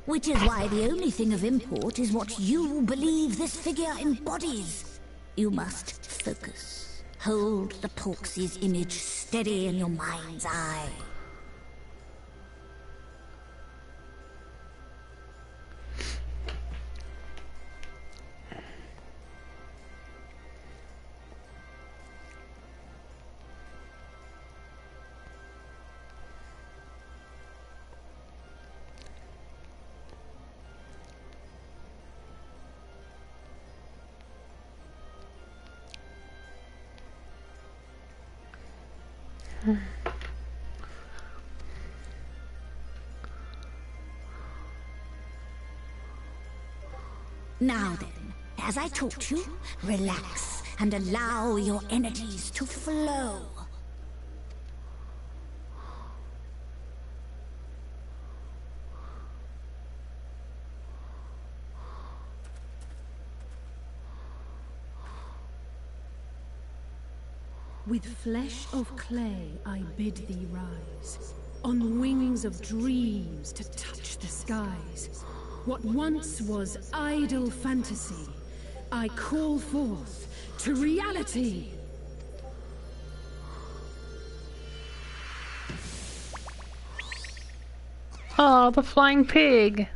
Which is why the only thing of import is what you believe this figure embodies. You must focus. Hold the Porksy's image steady in your mind's eye. Now then, as I taught you, relax and allow your energies to flow. With flesh of clay I bid thee rise, on wings of dreams to touch the skies. What once was idle fantasy, I call forth to reality. Oh, the flying pig.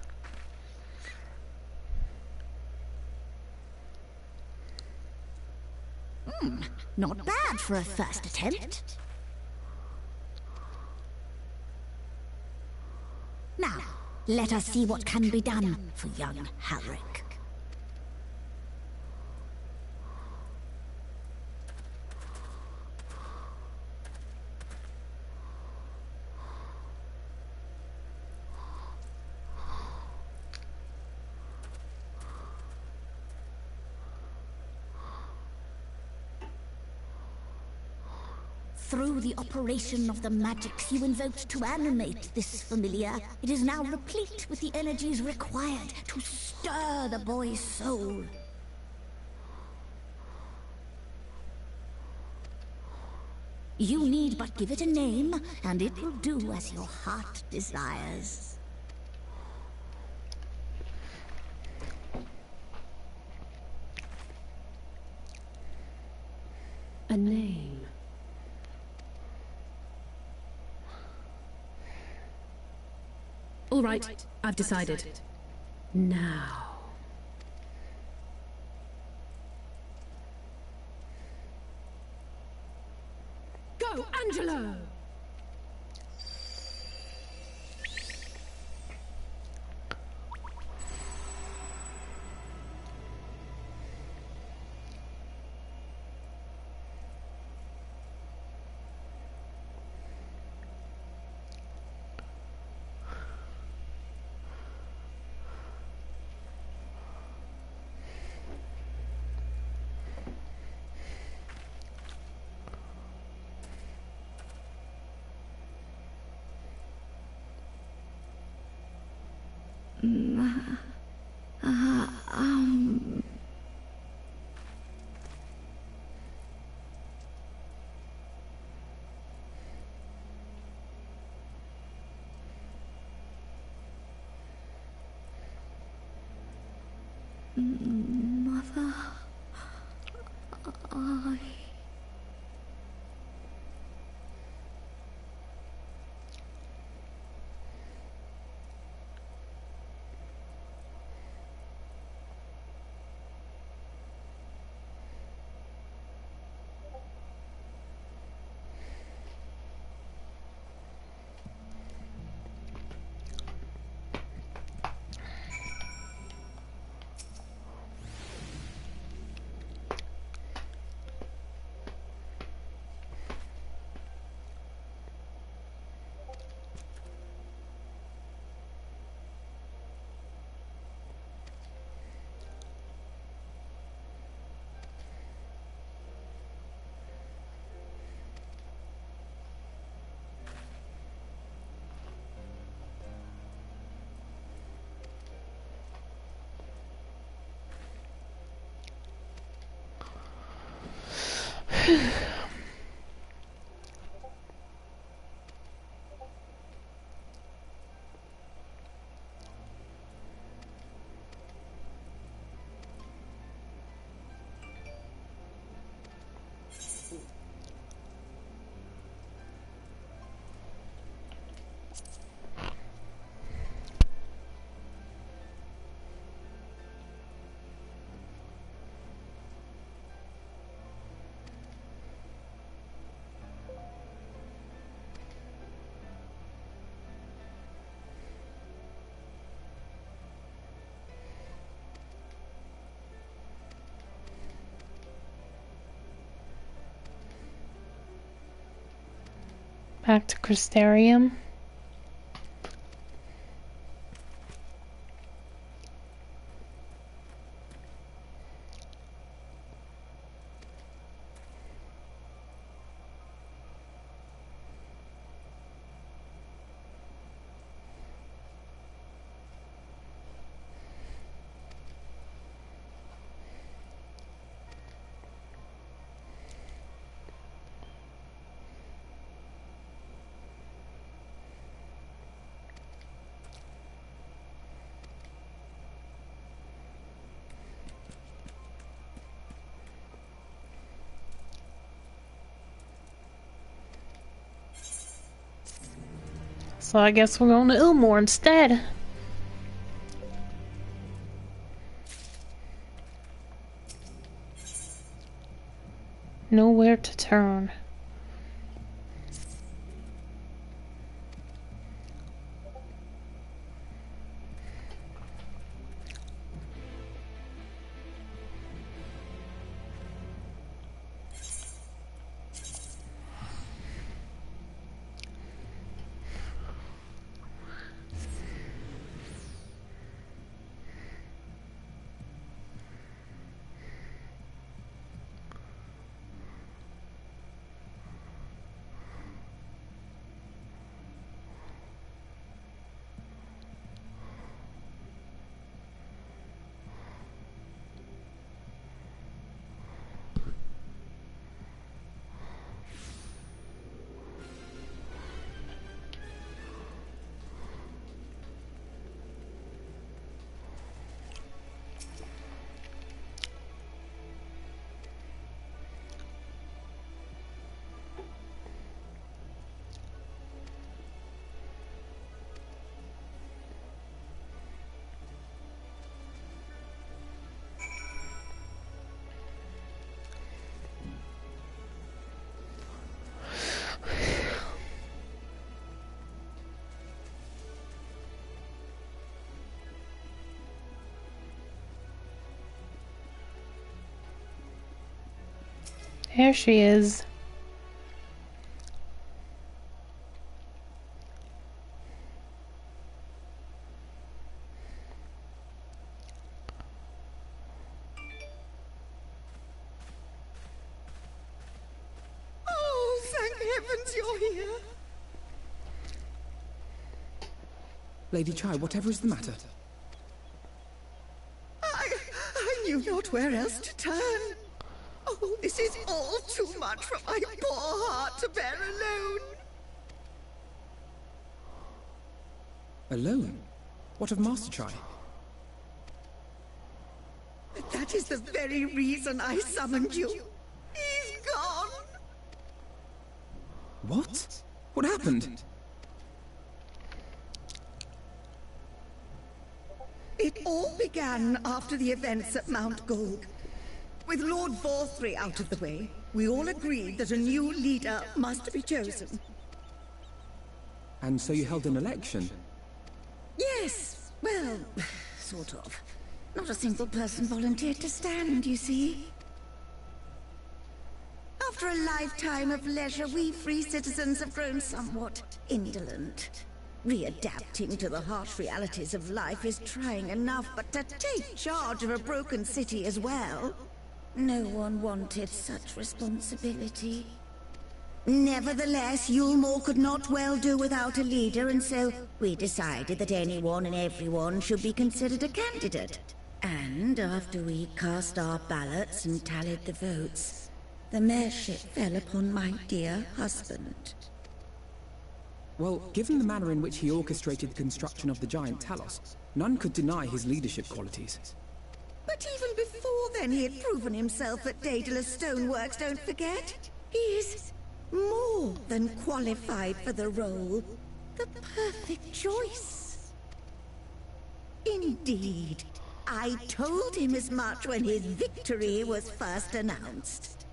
Not bad for a first attempt. Now, let us see what can be done for young Halric. Through the operation of the magics you invoked to animate this familiar, it is now replete with the energies required to stir the boy's soul. You need but give it a name, and it will do as your heart desires. A name. All right, I've decided. Now. Go, Angelo! Mother, Back to Crystarium. So I guess we're going to Ilmore instead. Nowhere to turn. Here she is. Oh, thank heavens you're here. Lady Chai, whatever is the matter? I knew not where else to turn. Oh, this is all too much for my poor heart to bear alone. Alone? What of Master Chai? That is the very reason I summoned you. He's gone. What? What happened? It all began after the events at Mount Gold. With Lord Vorthry out of the way, we all agreed that a new leader must be chosen. And so you held an election? Yes, well, sort of. Not a single person volunteered to stand, you see. After a lifetime of leisure, we free citizens have grown somewhat indolent. Readapting to the harsh realities of life is trying enough, but to take charge of a broken city as well? No one wanted such responsibility. Nevertheless, Yulmore could not well do without a leader, and so we decided that anyone and everyone should be considered a candidate. And after we cast our ballots and tallied the votes, the mayorship fell upon my dear husband. Well, given the manner in which he orchestrated the construction of the giant Talos, none could deny his leadership qualities. But even before then, he had proven himself at Daedalus Stoneworks, don't forget. He is more than qualified for the role. The perfect choice. Indeed. I told him as much when his victory was first announced.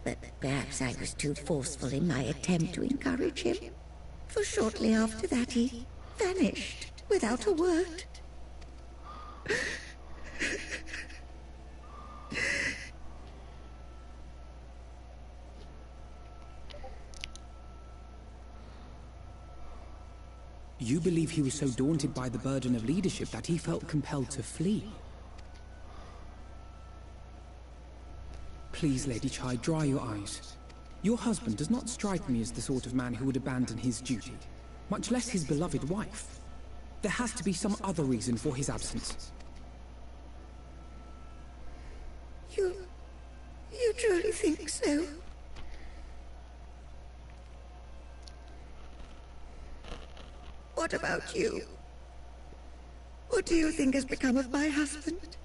But perhaps I was too forceful in my attempt to encourage him. For shortly after that, he vanished without a word. You believe he was so daunted by the burden of leadership that he felt compelled to flee? Please, Lady Chai, dry your eyes. Your husband does not strike me as the sort of man who would abandon his duty, much less his beloved wife. There has to be some other reason for his absence. You truly think so? What about you? What do you think has become of my husband?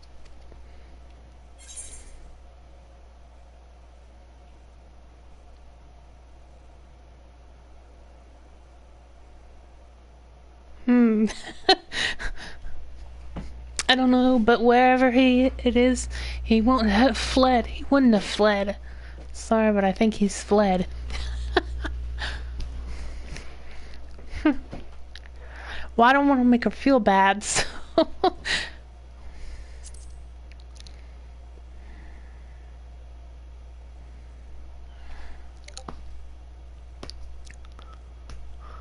I don't know, but wherever it is, he won't have fled. He wouldn't have fled. Sorry, but I think he's fled. Well, I don't want to make her feel bad, so...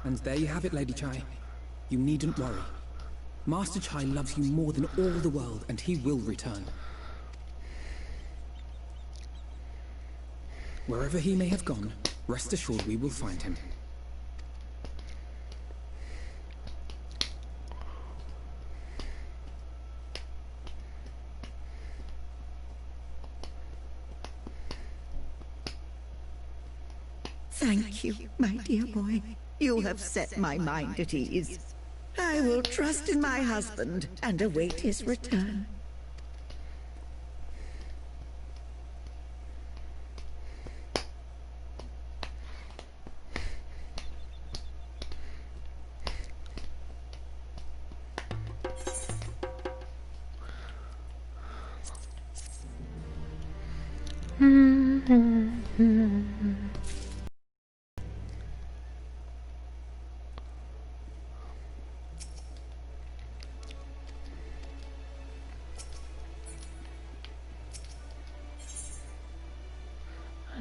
And there you have it, Lady Chai. You needn't worry. Master Chai loves you more than all the world, and he will return. Wherever he may have gone, rest assured we will find him. Thank you, my dear boy. You have set my mind at ease. I will trust in my husband and await his return.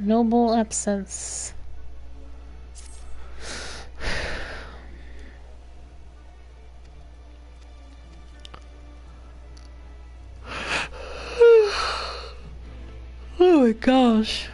Noble absence. Oh my gosh.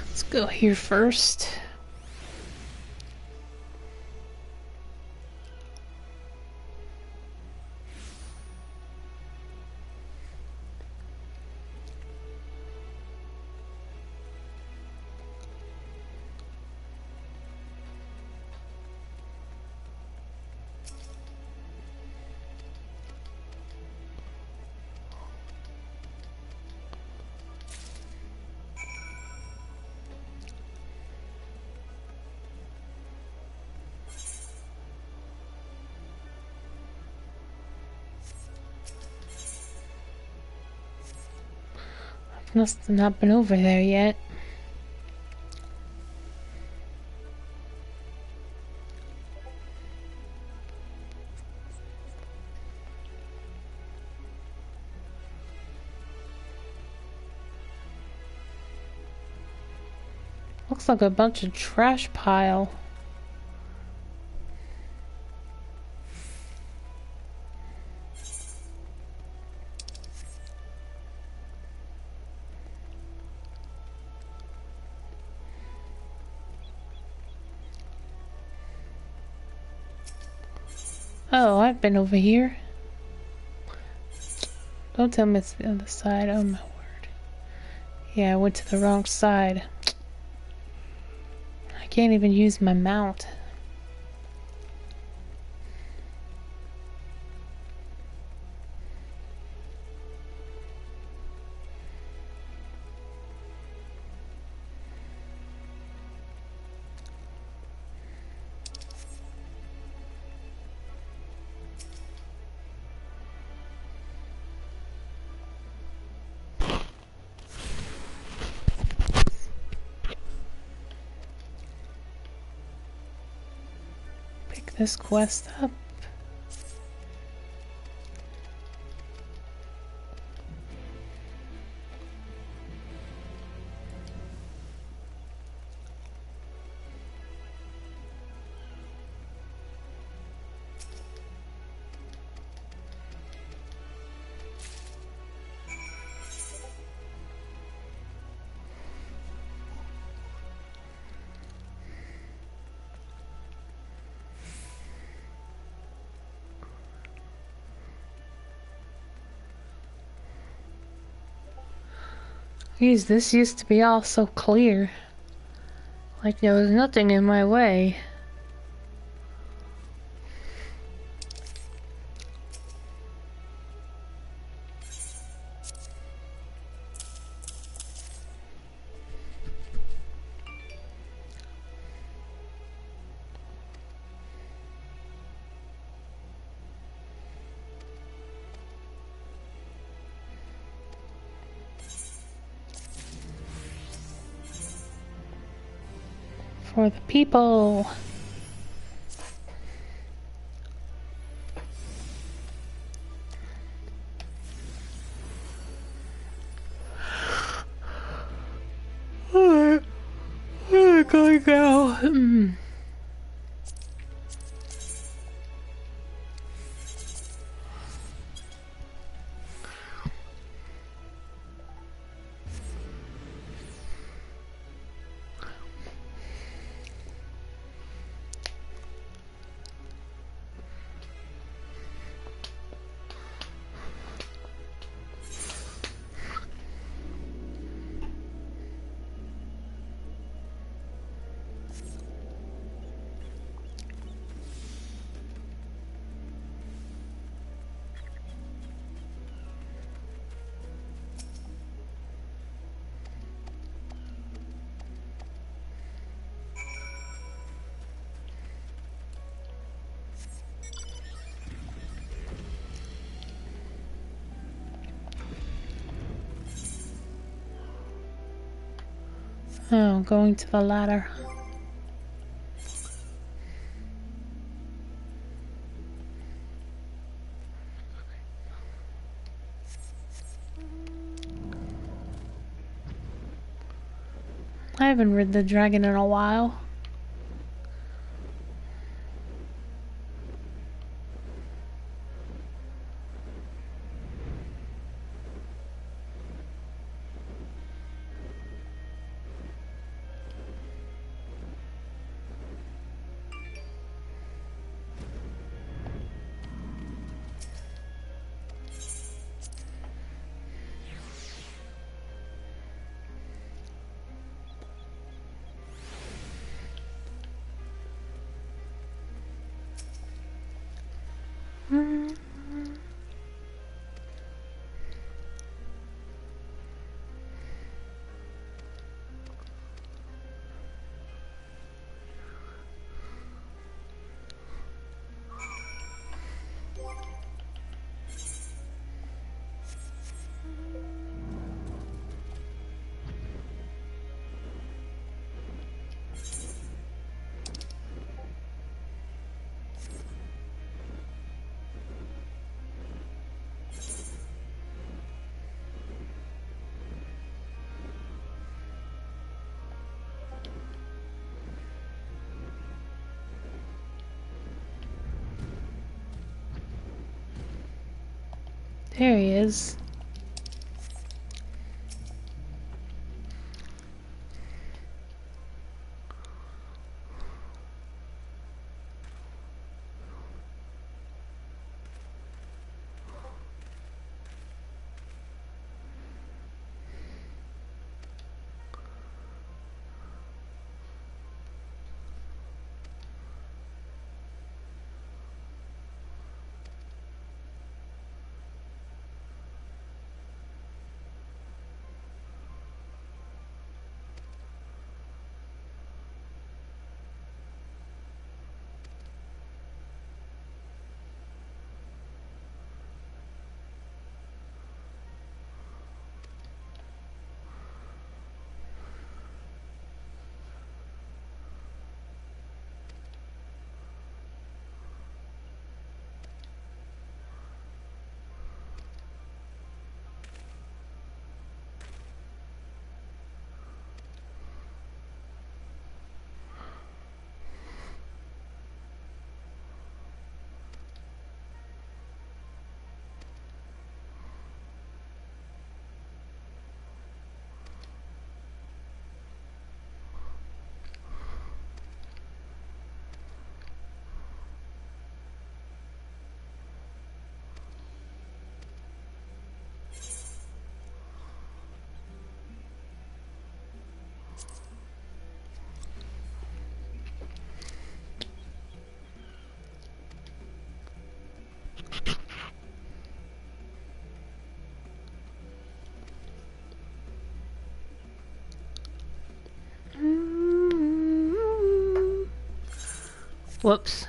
Let's go here first. Must have not been over there yet. Looks like a bunch of trash pile. Oh, I've been over here. Don't tell me it's the other side. Oh my word. Yeah, I went to the wrong side. I can't even use my mount. This quest up. Geez, this used to be all so clear. Like there was nothing in my way. For the people. Alright. I'm going now. Oh, going to the ladder. I haven't rid the dragon in a while. There he is. Whoops.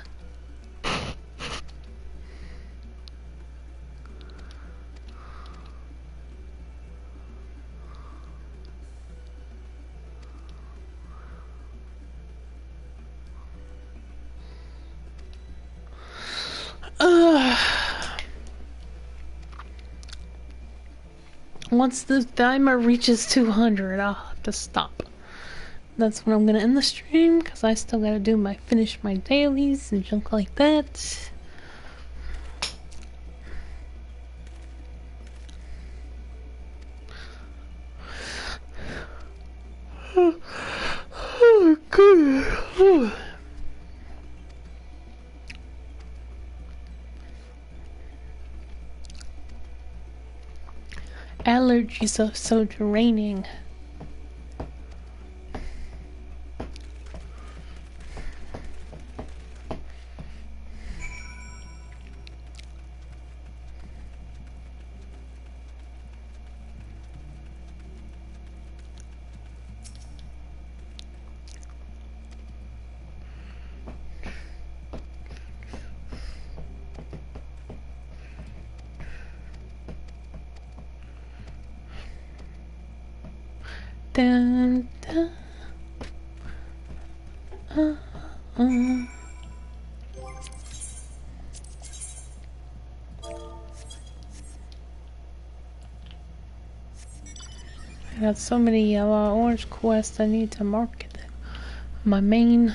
Once the timer reaches 200, I'll have to stop. That's when I'm gonna end the stream, because I still gotta finish my dailies and junk like that. Oh, good. Allergies are so draining. Dun, dun. I got so many orange quests I need to market them. My main.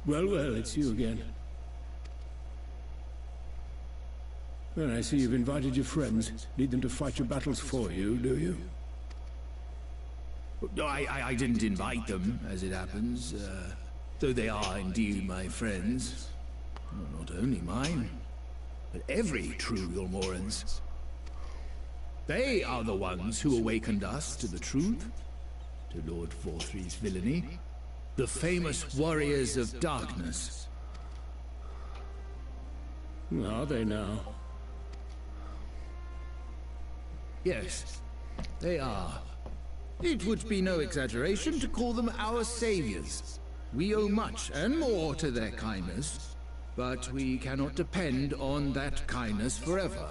Well, it's you again. Well, I see you've invited your friends. Need them to fight your battles for you, do you? I didn't invite them, as it happens, though they are indeed my friends. Not only mine, but every true Yulmoran's. They are the ones who awakened us to the truth, to Lord Forthry's villainy, the famous warriors of darkness. Are they now? Yes, they are. It would be no exaggeration to call them our saviors. We owe much and more to their kindness, but we cannot depend on that kindness forever.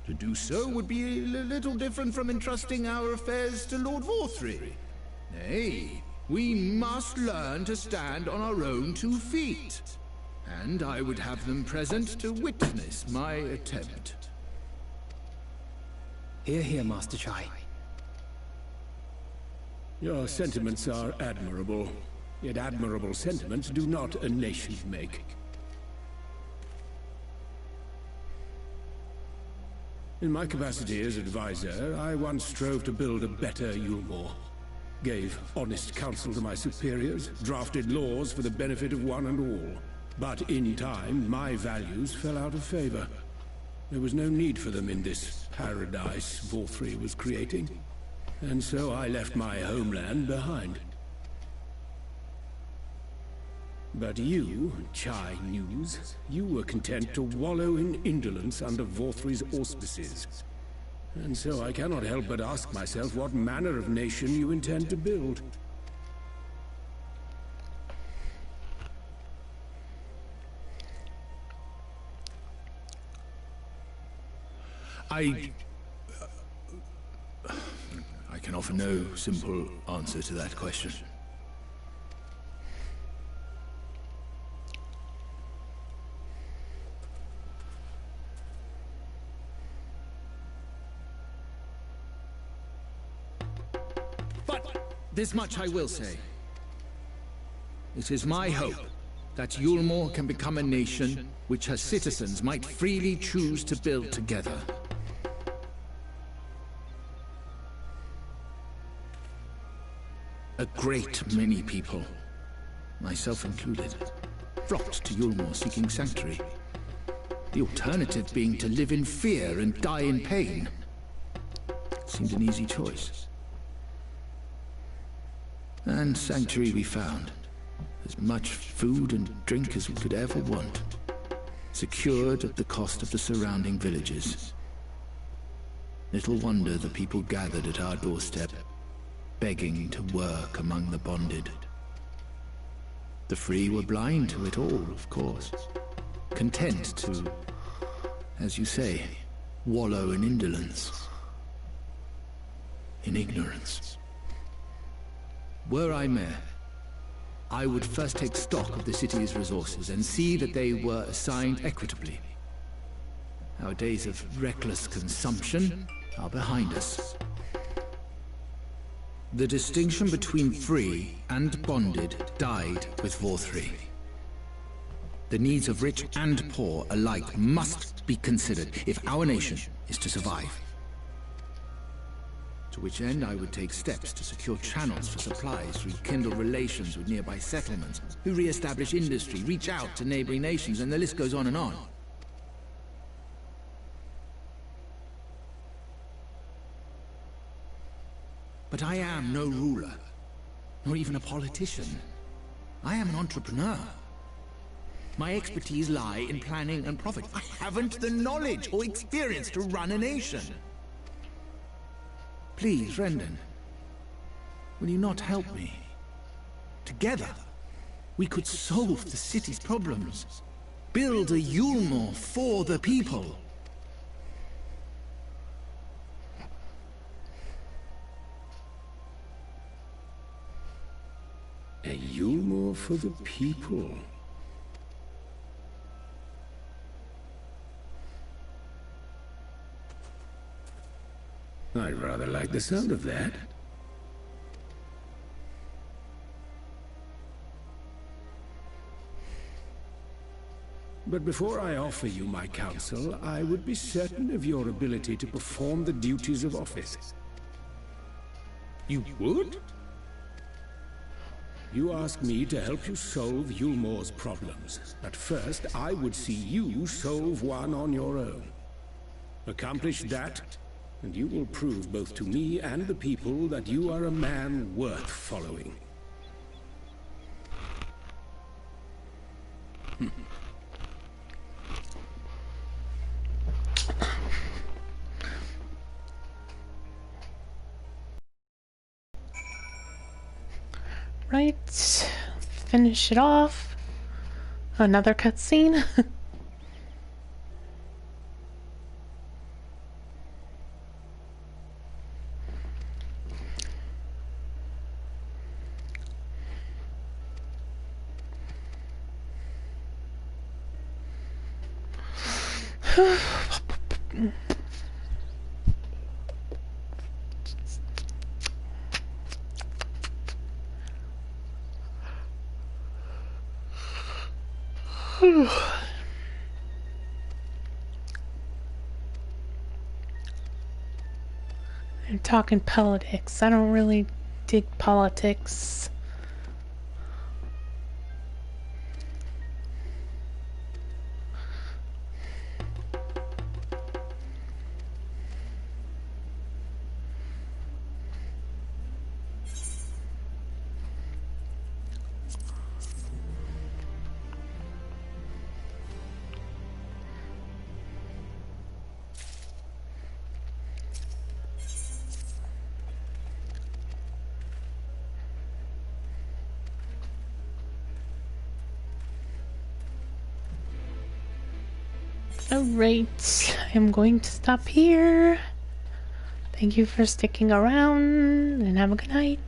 To do so would be a little different from entrusting our affairs to Lord Forthry. Nay, we must learn to stand on our own 2 feet. And I would have them present to witness my attempt. Hear, hear, Master Chai. Your sentiments are admirable. Yet admirable sentiments do not a nation make. In my capacity as advisor, I once strove to build a better Yulmore. Gave honest counsel to my superiors, drafted laws for the benefit of one and all. But in time, my values fell out of favor. There was no need for them in this paradise Vorthri was creating. And so I left my homeland behind. But you, Chai News, you were content to wallow in indolence under Vorthri's auspices. And so I cannot help but ask myself what manner of nation you intend to build. I can offer no simple answer to that question. But this much I will say. It is my hope that Yulmore can become a nation which her citizens might freely choose to build together. A great many people, myself included, flocked to Yulmore seeking sanctuary. The alternative being to live in fear and die in pain. It seemed an easy choice. And sanctuary we found. As much food and drink as we could ever want. Secured at the cost of the surrounding villages. Little wonder the people gathered at our doorstep, begging to work among the bonded. The free were blind to it all, of course. Content to, as you say, wallow in indolence. In ignorance. Were I mayor, I would first take stock of the city's resources and see that they were assigned equitably. Our days of reckless consumption are behind us. The distinction between free and bonded died with Vorthri. The needs of rich and poor alike must be considered if our nation is to survive. To which end I would take steps to secure channels for supplies, rekindle relations with nearby settlements, who re-establish industry, reach out to neighboring nations, and the list goes on and on. But I am no ruler, nor even a politician. I am an entrepreneur. My expertise lie in planning and profit. I haven't the knowledge or experience to run a nation. Please, Rendon, will you not help me? Together, we could solve the city's problems. Build a Yulmore for the people. A Yulmore for the people. I rather like the sound of that. But before I offer you my counsel, I would be certain of your ability to perform the duties of office. You would? You ask me to help you solve Yulmore's problems. But first, I would see you solve one on your own. Accomplish that, and you will prove both to me and the people that you are a man worth following. Right, finish it off. Another cutscene. I'm talking politics. I don't really dig politics. Alright, I'm going to stop here. Thank you for sticking around and have a good night.